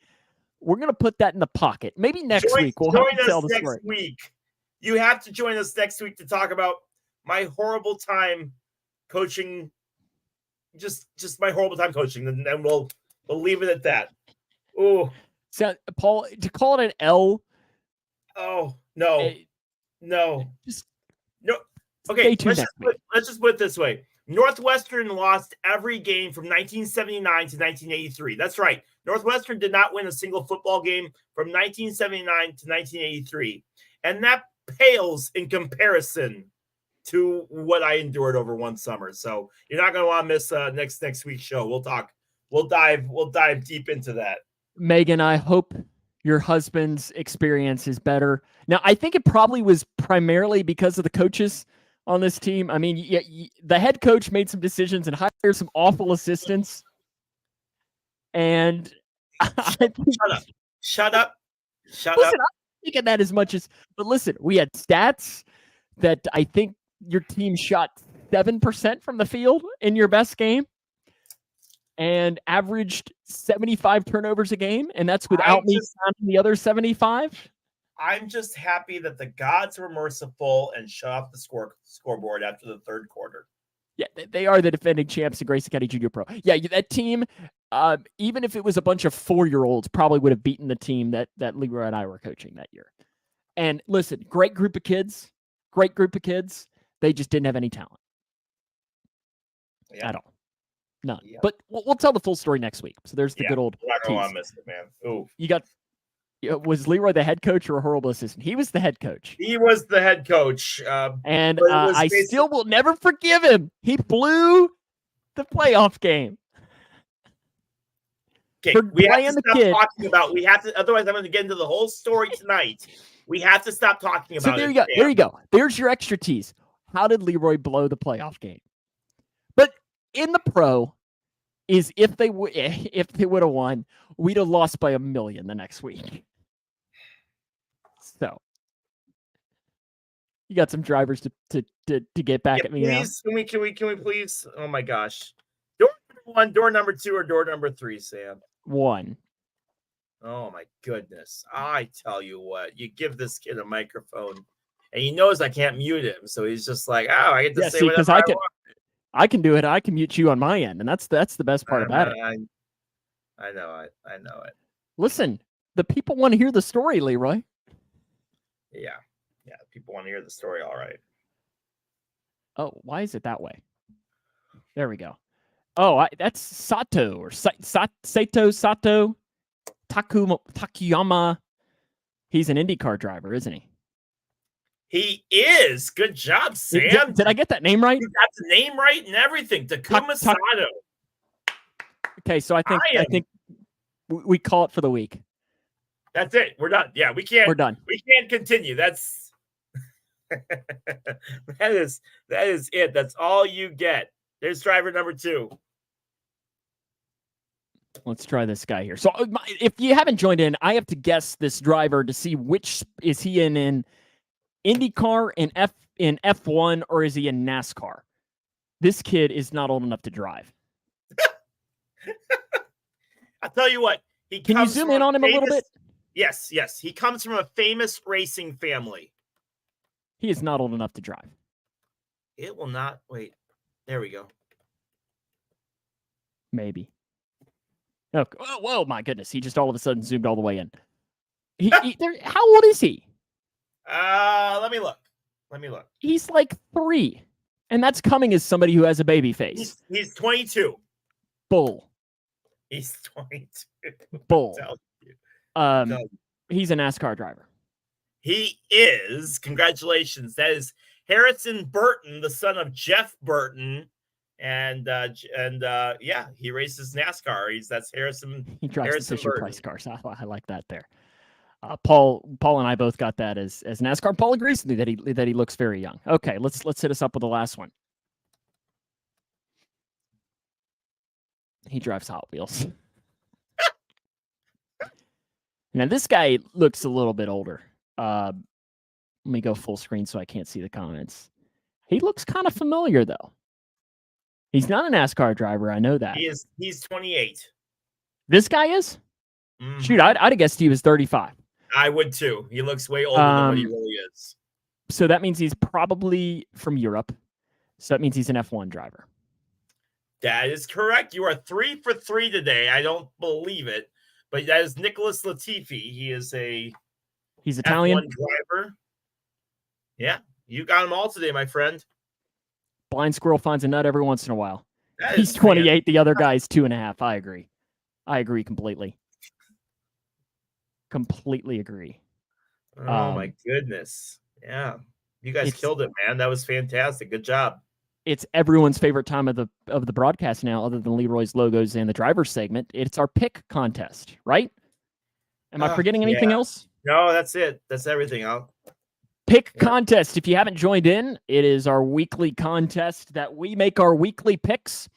We're going to put that in the pocket. Maybe next week we'll have to tell the story. Week. You have to join us next week to talk about my horrible time coaching. Just my horrible time coaching, and then we'll leave it at that. Oh, so Paul, to call it an L. Oh no, no. Okay, let's just put it this way. Northwestern lost every game from 1979 to 1983. That's right. Northwestern did not win a single football game from 1979 to 1983. And that pales in comparison to what I endured over one summer. So you're not going to want to miss next week's show. We'll dive deep into that. Megan, I hope your husband's experience is better. Now, I think it probably was primarily because of the coaches on this team. I mean, the head coach made some decisions and hired some awful assistants. And Shut up. Listen, I'm thinking that as much as, but listen, we had stats that I think your team shot 7% from the field in your best game and averaged 75 turnovers a game. And that's without me counting the other 75. I'm just happy that the gods were merciful and shut off the scoreboard after the third quarter. Yeah, they are the defending champs of Grayson County Junior Pro. Yeah, that team, even if it was a bunch of 4-year-olds, probably would have beaten the team that Leroy and I were coaching that year. And listen, great group of kids. They just didn't have any talent at all. None. Yeah. But we'll tell the full story next week. So there's the good old. I don't want to miss it, man. Ooh. You got. Was Leroy the head coach or a horrible assistant? He was the head coach. He was the head coach. And I still will never forgive him. He blew the playoff game. Okay, we have to stop talking about. We have to. Otherwise, I'm going to get into the whole story tonight. We have to stop talking about. So there you go. There you go. There's your extra tease. How did Leroy blow the playoff game? But in the pro, is if they would have won, we'd have lost by 1 million the next week. So you got some drivers to get back at me please, now. Can we please? Oh my gosh. Door number 1, door number 2, or door number 3, Sam? 1. Oh my goodness. I tell you what, you give this kid a microphone and he knows I can't mute him. So he's just like, oh, I get to say whatever I want. I can do it. I can mute you on my end. And that's the best part about it. I know it. Listen, the people want to hear the story, Leroy. Yeah. People want to hear the story. All right. Oh, why is it that way? There we go. Oh, that's Sato or Sato Takuyama. He's an IndyCar driver, isn't he? He is. Good job, Sam. Did I get that name right? You got the name right and everything. Takuma Sato. Okay, so I think we call it for the week. That's it. We're done. Yeah, we can't. We're done. We can't continue. That's that is it. That's all you get. There's driver number 2. Let's try this guy here. So if you haven't joined in, I have to guess this driver to see which is he in IndyCar, in F1, or is he in NASCAR? This kid is not old enough to drive. I'll tell you what. Can you zoom in on him a little bit? Yes. He comes from a famous racing family. He is not old enough to drive. It will not. Wait. There we go. Maybe. Oh, whoa, my goodness. He just all of a sudden zoomed all the way in. How old is he? Let me look. He's like 3. And that's coming as somebody who has a baby face. He's 22. Bull. He's 22. Bull. He's a NASCAR driver. He is. Congratulations. That is Harrison Burton, the son of Jeff Burton. And he races NASCAR. That's Harrison. He drives Harrison the Fisher Price cars. I like that there. Paul and I both got that as NASCAR. Paul agrees with me that he looks very young. Okay, let's hit us up with the last one. He drives Hot Wheels. Now this guy looks a little bit older. Let me go full screen so I can't see the comments. He looks kind of familiar though. He's not a NASCAR driver. I know that. He's 28. This guy is? Mm-hmm. Shoot, I'd have guessed he was 35. I would too. He looks way older than what he really is. So that means he's probably from Europe. So that means he's an F1 driver. That is correct. You are 3 for 3 today. I don't believe it, but that is Nicholas Latifi. He's Italian F1 driver. Yeah, you got them all today, my friend. Blind squirrel finds a nut every once in a while. He's 28. The other guy's 2.5. I agree. I agree completely. Completely agree. Oh my goodness. Yeah. You guys killed it, man. That was fantastic. Good job. It's everyone's favorite time of the broadcast now, other than Leroy's logos and the driver's segment. It's our pick contest, right? Am I forgetting anything else? No, that's it. That's everything. Pick contest. If you haven't joined in, it is our weekly contest that we make our weekly picks.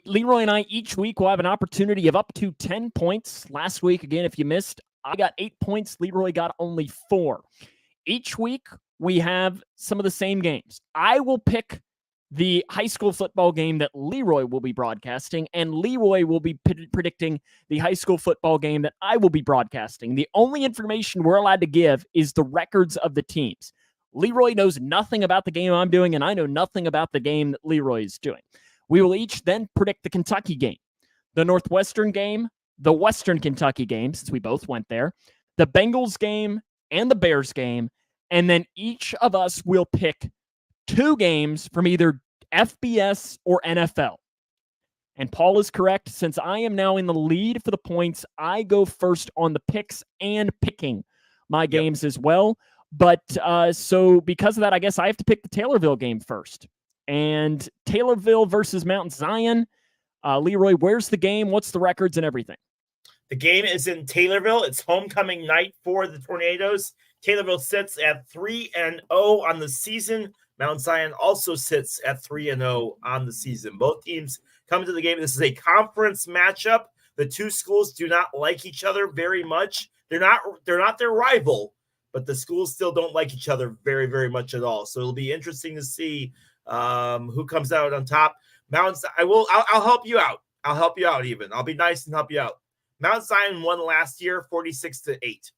Leroy and I each week will have an opportunity of up to 10 points. Last week, again, if you missed, I got 8 points. Leroy got only 4. Each week, we have some of the same games. I will pick the high school football game that Leroy will be broadcasting, and Leroy will be predicting the high school football game that I will be broadcasting. The only information we're allowed to give is the records of the teams. Leroy knows nothing about the game I'm doing, and I know nothing about the game that Leroy is doing. We will each then predict the Kentucky game, the Northwestern game, the Western Kentucky game, since we both went there, the Bengals game, and the Bears game, and then each of us will pick 2 games from either FBS or NFL. And Paul is correct. Since I am now in the lead for the points, I go first on the picks and picking my games as well. But so because of that, I guess I have to pick the Taylorville game first. And Taylorville versus Mount Zion. Leroy, where's the game? What's the records and everything? The game is in Taylorville. It's homecoming night for the Tornadoes. Taylorville sits at 3-0 on the season. Mount Zion also sits at 3-0 on the season. Both teams come to the game. This is a conference matchup. The two schools do not like each other very much. They're not their rival, but the schools still don't like each other very, very much at all. So it'll be interesting to see who comes out on top. I'll help you out. I'll help you out even. I'll be nice and help you out. Mount Zion won last year 46-8.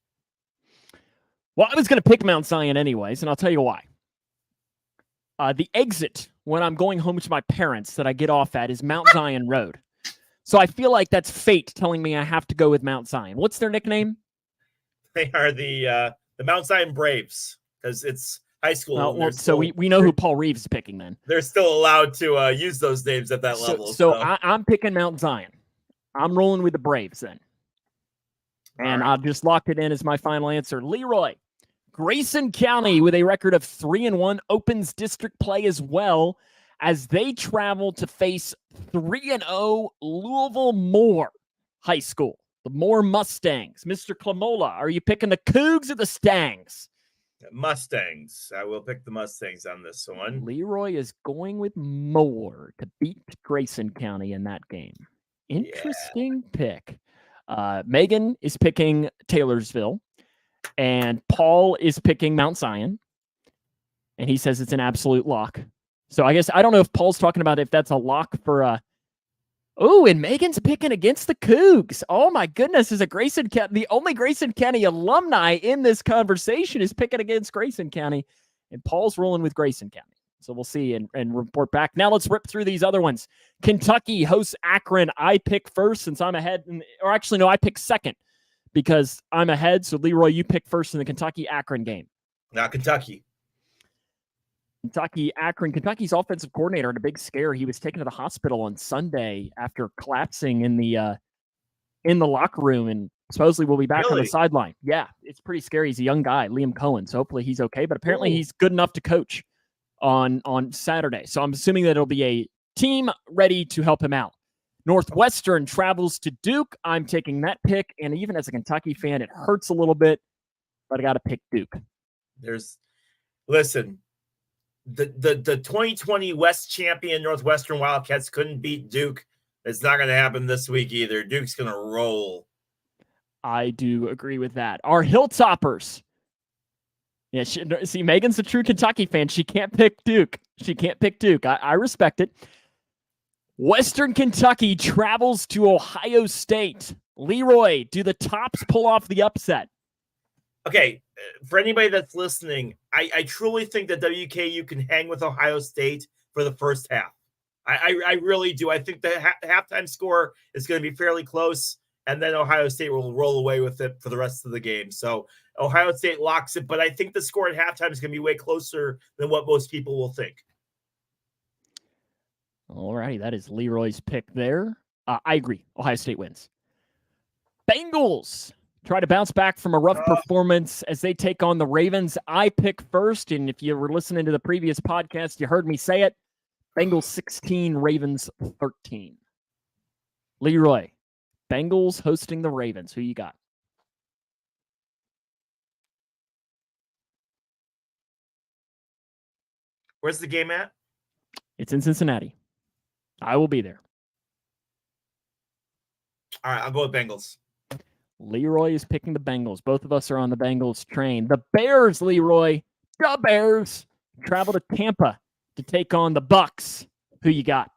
Well, I was going to pick Mount Zion anyways, and I'll tell you why. The exit when I'm going home to my parents that I get off at is Mount Zion Road. So I feel like that's fate telling me I have to go with Mount Zion. What's their nickname? They are the Mount Zion Braves because it's high school. So we know who Paul Reeves is picking then. They're still allowed to use those names at that level. So I'm picking Mount Zion. I'm rolling with the Braves then. And I've just locked it in as my final answer. Leroy, Grayson County with a record of 3-1 opens district play as well as they travel to face 3-0 Louisville Moore High School. The Moore Mustangs. Mr. Clamola, are you picking the Cougs or the Stangs? Mustangs. I will pick the Mustangs on this one. Leroy is going with Moore to beat Grayson County in that game. Interesting pick. Megan is picking Taylorsville, and Paul is picking Mount Zion, and he says it's an absolute lock. So I guess I don't know if Paul's talking about if that's a lock for Oh, and Megan's picking against the Cougs. Oh my goodness, is the only Grayson County alumni in this conversation is picking against Grayson County, and Paul's rolling with Grayson County. So we'll see and report back. Now let's rip through these other ones. Kentucky hosts Akron. I pick first since I'm ahead. I pick second because I'm ahead. So Leroy, you pick first in the Kentucky-Akron game. Now Kentucky. Kentucky-Akron. Kentucky's offensive coordinator had a big scare. He was taken to the hospital on Sunday after collapsing in the locker room and supposedly will be back on the sideline. Yeah, it's pretty scary. He's a young guy, Liam Cohen. So hopefully he's okay. But apparently he's good enough to coach on Saturday. So I'm assuming that it'll be a team ready to help him out. Northwestern travels to Duke. I'm taking that pick. And even as a Kentucky fan, it hurts a little bit, but I got to pick Duke. Listen, the 2020 West champion Northwestern Wildcats couldn't beat Duke. It's not going to happen this week either. Duke's going to roll. I do agree with that. Our Hilltoppers. Yeah, see, Megan's a true Kentucky fan. She can't pick Duke. I respect it. Western Kentucky travels to Ohio State. Leroy, do the Tops pull off the upset? Okay, for anybody that's listening, I truly think that WKU can hang with Ohio State for the first half. I really do. I think the halftime score is going to be fairly close, and then Ohio State will roll away with it for the rest of the game. So Ohio State locks it, but I think the score at halftime is going to be way closer than what most people will think. All righty, that is Leroy's pick there. I agree. Ohio State wins. Bengals try to bounce back from a rough Oh. performance as they take on the Ravens. I pick first, and if you were listening to the previous podcast, you heard me say it. Bengals 16, Ravens 13. Leroy, Bengals hosting the Ravens. Who you got? Where's the game at? It's in Cincinnati. I will be there. All right, I'll go with Bengals. Leroy is picking the Bengals. Both of us are on the Bengals train. The Bears, Leroy, the Bears travel to Tampa to take on the Bucks. Who you got?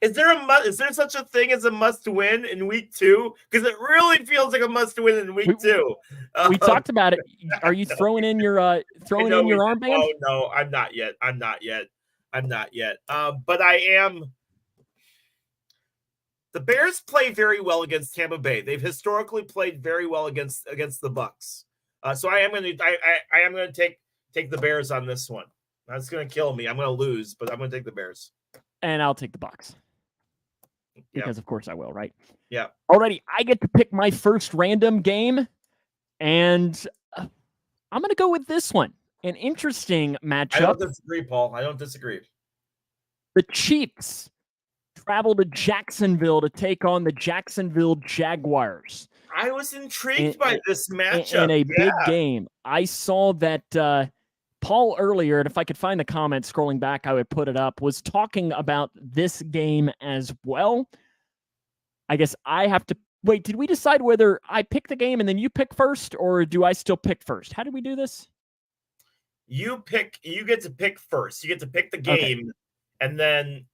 Is there such a thing as a must win in week 2? Because it really feels like a must win in week 2. We talked about it. Are you throwing in your armband? Oh no, I'm not yet. But I am. The Bears play very well against Tampa Bay. They've historically played very well against the Bucks. So I am going to take the Bears on this one. That's going to kill me. I'm going to lose, but I'm going to take the Bears. And I'll take the Bucks. Because of course I will, right? Yeah. Alrighty, I get to pick my first random game, and I'm going to go with this one. An interesting matchup. I don't disagree, Paul. I don't disagree. The Chiefs travel to Jacksonville to take on the Jacksonville Jaguars. I was intrigued by this matchup. In a big game. I saw that Paul earlier, and if I could find the comment scrolling back, I would put it up, was talking about this game as well. I guess I have to wait. Did we decide whether I pick the game and then you pick first, or do I still pick first? How did we do this? You get to pick first. You get to pick the game, okay. and then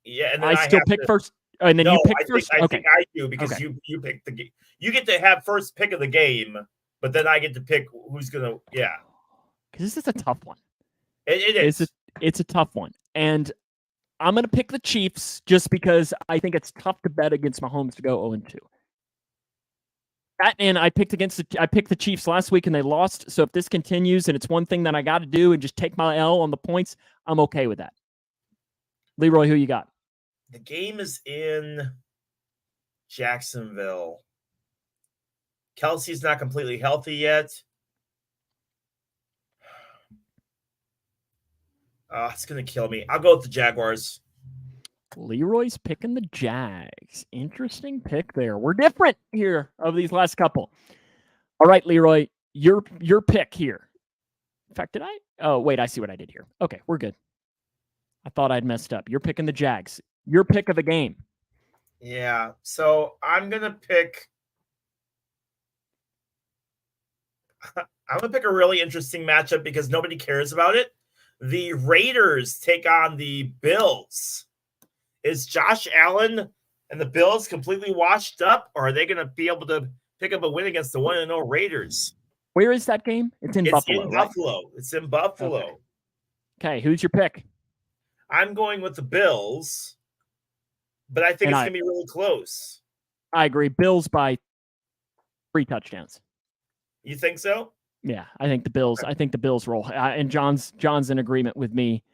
I still pick first, and then you pick first. I think I do because you pick the game. You get to have first pick of the game, but then I get to pick who's gonna. Yeah, because this is a tough one. It is. It's a tough one, and I'm gonna pick the Chiefs just because I think it's tough to bet against Mahomes to go 0-2. And I picked the Chiefs last week and they lost. So if this continues and it's one thing that I got to do and just take my L on the points, I'm okay with that. Leroy, who you got? The game is in Jacksonville. Kelsey's not completely healthy yet. It's going to kill me. I'll go with the Jaguars. Leroy's picking the Jags. Interesting pick there. We're different here of these last couple. All right, Leroy, your pick here. In fact, did I? Oh, wait, I see what I did here. Okay, we're good. I thought I'd messed up. You're picking the Jags. Your pick of the game. Yeah, so I'm going to pick... I'm going to pick a really interesting matchup because nobody cares about it. The Raiders take on the Bills. Is Josh Allen and the Bills completely washed up, or are they going to be able to pick up a win against the 1-0 Raiders? Where is that game? It's in Buffalo. It's in Buffalo. Okay, who's your pick? I'm going with the Bills, but I think it's going to be really close. I agree. Bills by 3 touchdowns. You think so? Yeah, I think the Bills. I think the Bills roll. And John's in agreement with me.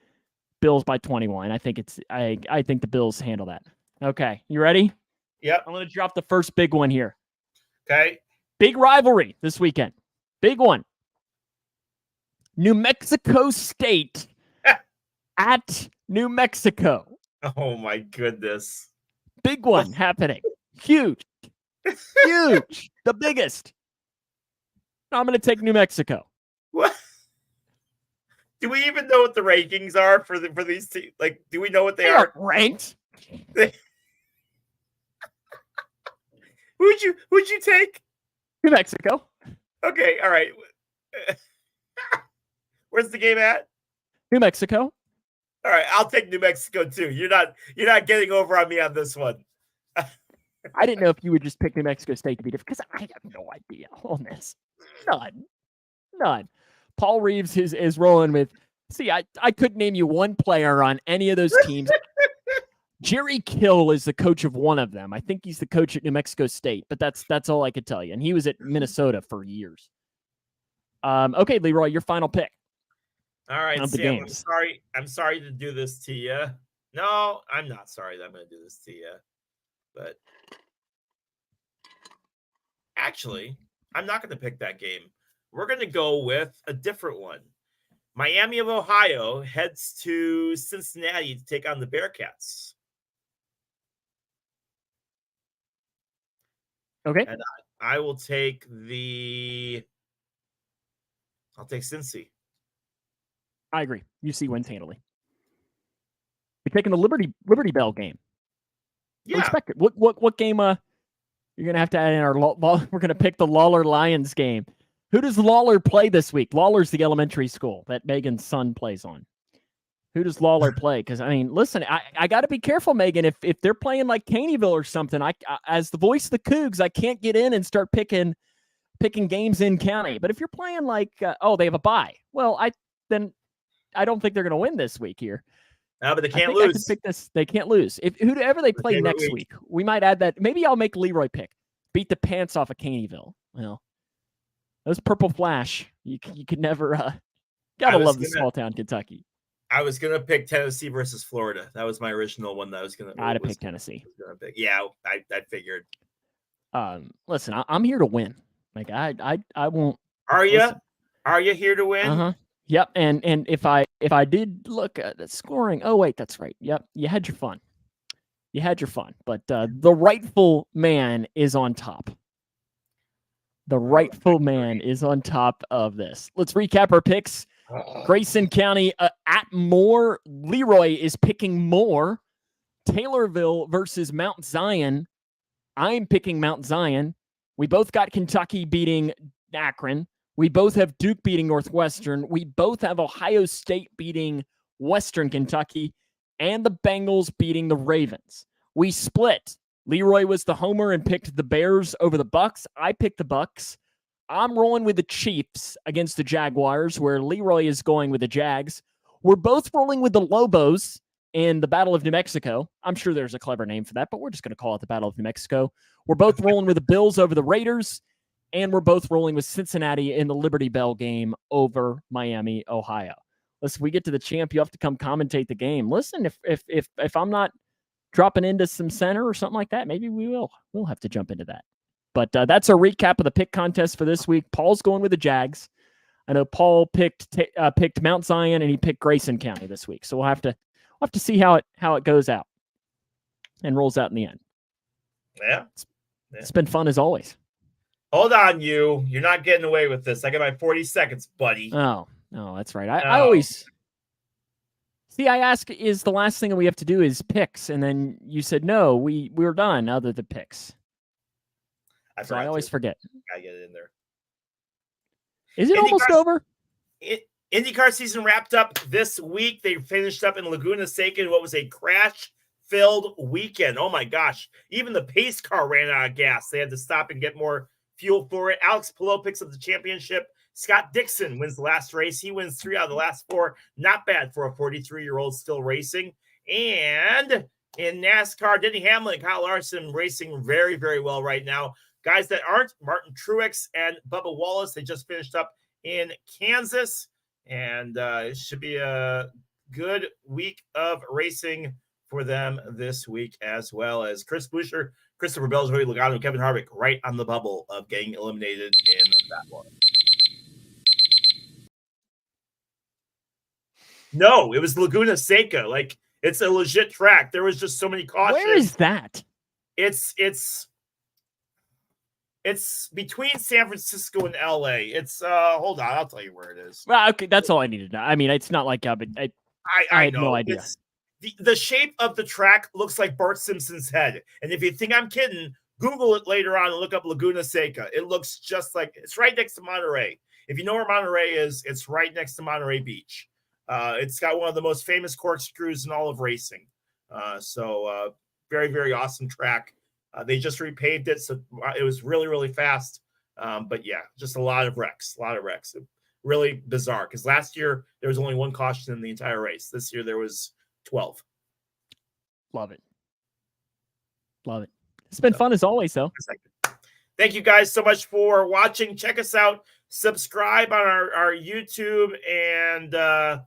Bills by 21. I think I think the Bills handle that. Okay, you ready? Yep. I'm going to drop the first big one here. Okay. Big rivalry this weekend. Big one. New Mexico State at New Mexico. Oh my goodness. Big one happening. Huge. Huge. The biggest. I'm going to take New Mexico. What? Do we even know what the rankings are for these teams? Like, do we know what they are? Ranked. Who'd you take? New Mexico. Okay, all right. Where's the game at? New Mexico. All right, I'll take New Mexico too. You're not getting over on me on this one. I didn't know if you would just pick New Mexico State to be different because I have no idea on this. None. Paul Reeves is rolling with. See, I couldn't name you one player on any of those teams. Jerry Kill is the coach of one of them. I think he's the coach at New Mexico State, but that's all I could tell you. And he was at Minnesota for years. Okay, Leroy, your final pick. All right, Sam, I'm sorry to do this to you. No, I'm not sorry that I'm going to do this to you. But actually, I'm not going to pick that game. We're going to go with a different one. Miami of Ohio heads to Cincinnati to take on the Bearcats. Okay. And I will take I'll take Cincy. I agree. UC wins handily. We're taking the Liberty Bell game. Yeah. Respect it. What game? You're gonna have to add in our. We're gonna pick the Lawler Lions game. Who does Lawler play this week? Lawler's the elementary school that Megan's son plays on. Who does Lawler play? Because I mean, listen, I got to be careful, Megan. If they're playing like Caneyville or something, I as the voice of the Cougs, I can't get in and start picking games in county. But if you're playing like, they have a bye. Well, then I don't think they're gonna win this week here. But they can't lose. I can pick this. They can't lose. If whoever they play next week, we might add that. Maybe I'll make Leroy pick. Beat the pants off of Caneyville. Well, those Purple Flash, you could never. Gotta love the small town Kentucky. I was gonna pick Tennessee versus Florida. That was my original one that I was gonna. I'd have picked Tennessee. Yeah, I figured. Listen, I'm here to win. Like I won't. Are you? Are you here to win? Uh-huh. Yep. And if I did look at the scoring, oh wait, that's right. Yep. You had your fun. But the rightful man is on top. The rightful man is on top of this. Let's recap our picks. Grayson County at Moore. Leroy is picking Moore. Taylorville versus Mount Zion. I'm picking Mount Zion. We both got Kentucky beating Akron. We both have Duke beating Northwestern. We both have Ohio State beating Western Kentucky and the Bengals beating the Ravens. We split. Leroy was the homer and picked the Bears over the Bucks. I picked the Bucks. I'm rolling with the Chiefs against the Jaguars, where Leroy is going with the Jags. We're both rolling with the Lobos in the Battle of New Mexico. I'm sure there's a clever name for that, but we're just going to call it the Battle of New Mexico. We're both rolling with the Bills over the Raiders, and we're both rolling with Cincinnati in the Liberty Bell game over Miami, Ohio. Listen, we get to the champ, you have to come commentate the game. Listen, if I'm not dropping into some center or something like that, maybe we'll have to jump into that. But that's a recap of the pick contest for this week. Paul's going with the Jags. I know Paul picked Mount Zion and he picked Grayson County this week. So we'll have to see how it goes out and rolls out in the end. Yeah. It's been fun as always. Hold on, you're not getting away with this. I got my 40 seconds, buddy. Oh, that's right. I always see. I ask, is the last thing that we have to do is picks, and then you said no. We're done. Other than picks. I always forget. I get it in there. Is it almost over? IndyCar season wrapped up this week. They finished up in Laguna Seca in what was a crash-filled weekend. Oh my gosh! Even the pace car ran out of gas. They had to stop and get more fuel for it. Alex Palou picks up the championship. Scott Dixon wins the last race. He wins 3 out of the last 4. Not bad for a 43-year-old still racing. And in NASCAR, Denny Hamlin and Kyle Larson racing very, very well right now. Guys that aren't, Martin Truex and Bubba Wallace, they just finished up in Kansas. And it should be a good week of racing for them this week, as well as Chris Buescher, Christopher Bell, Joey Logano, Kevin Harvick right on the bubble of getting eliminated in that one. No, it was Laguna Seca. Like, it's a legit track. There was just so many cautions. Where is that? It's between San Francisco and LA. It's hold on, I'll tell you where it is. Well, okay, that's all I needed to know. I mean, it's not like I had know. No idea. The shape of the track looks like Bart Simpson's head. And if you think I'm kidding, Google it later on and look up Laguna Seca. It looks just like it's right next to Monterey. If you know where Monterey is, it's right next to Monterey Beach. It's got one of the most famous corkscrews in all of racing. So very, very awesome track. They just repaved it, so it was really, really fast. But yeah, just a lot of wrecks. Really bizarre, because last year there was only 1 caution in the entire race. This year there was 12. Love it. It's been fun as always, though. Thank you guys so much for watching. Check us out. Subscribe on our YouTube and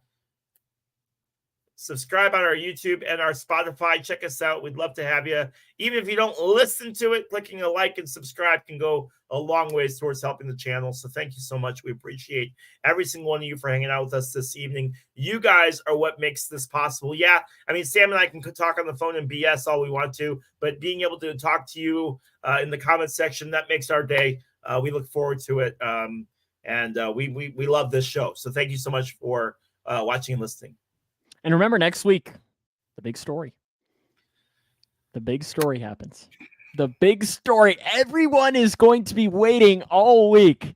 Subscribe on our YouTube and our Spotify. Check us out. We'd love to have you. Even if you don't listen to it, clicking a like and subscribe can go a long ways towards helping the channel. So thank you so much. We appreciate every single one of you for hanging out with us this evening. You guys are what makes this possible. Yeah, I mean, Sam and I can talk on the phone and BS all we want to, but being able to talk to you in the comment section, that makes our day. We look forward to it. We love this show. So thank you so much for watching and listening. And remember, next week, the big story. The big story happens. The big story. Everyone is going to be waiting all week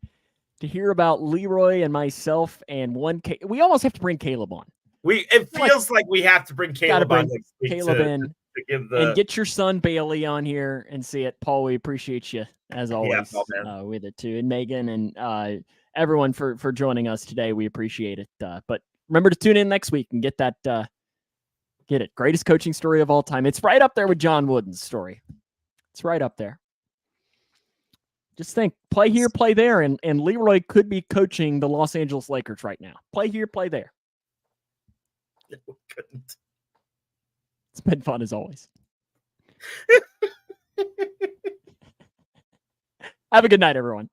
to hear about Leroy and myself and we almost have to bring Caleb on. It feels like we have to bring Caleb on next week to give and get your son Bailey on here and see it. Paul, we appreciate you as always with it too. And Megan and everyone for joining us today. We appreciate it. But remember to tune in next week and get that get it. Greatest coaching story of all time. It's right up there with John Wooden's story. It's right up there. Just think, play here, play there, and Leroy could be coaching the Los Angeles Lakers right now. Play here, play there. We couldn't. It's been fun as always. Have a good night, everyone.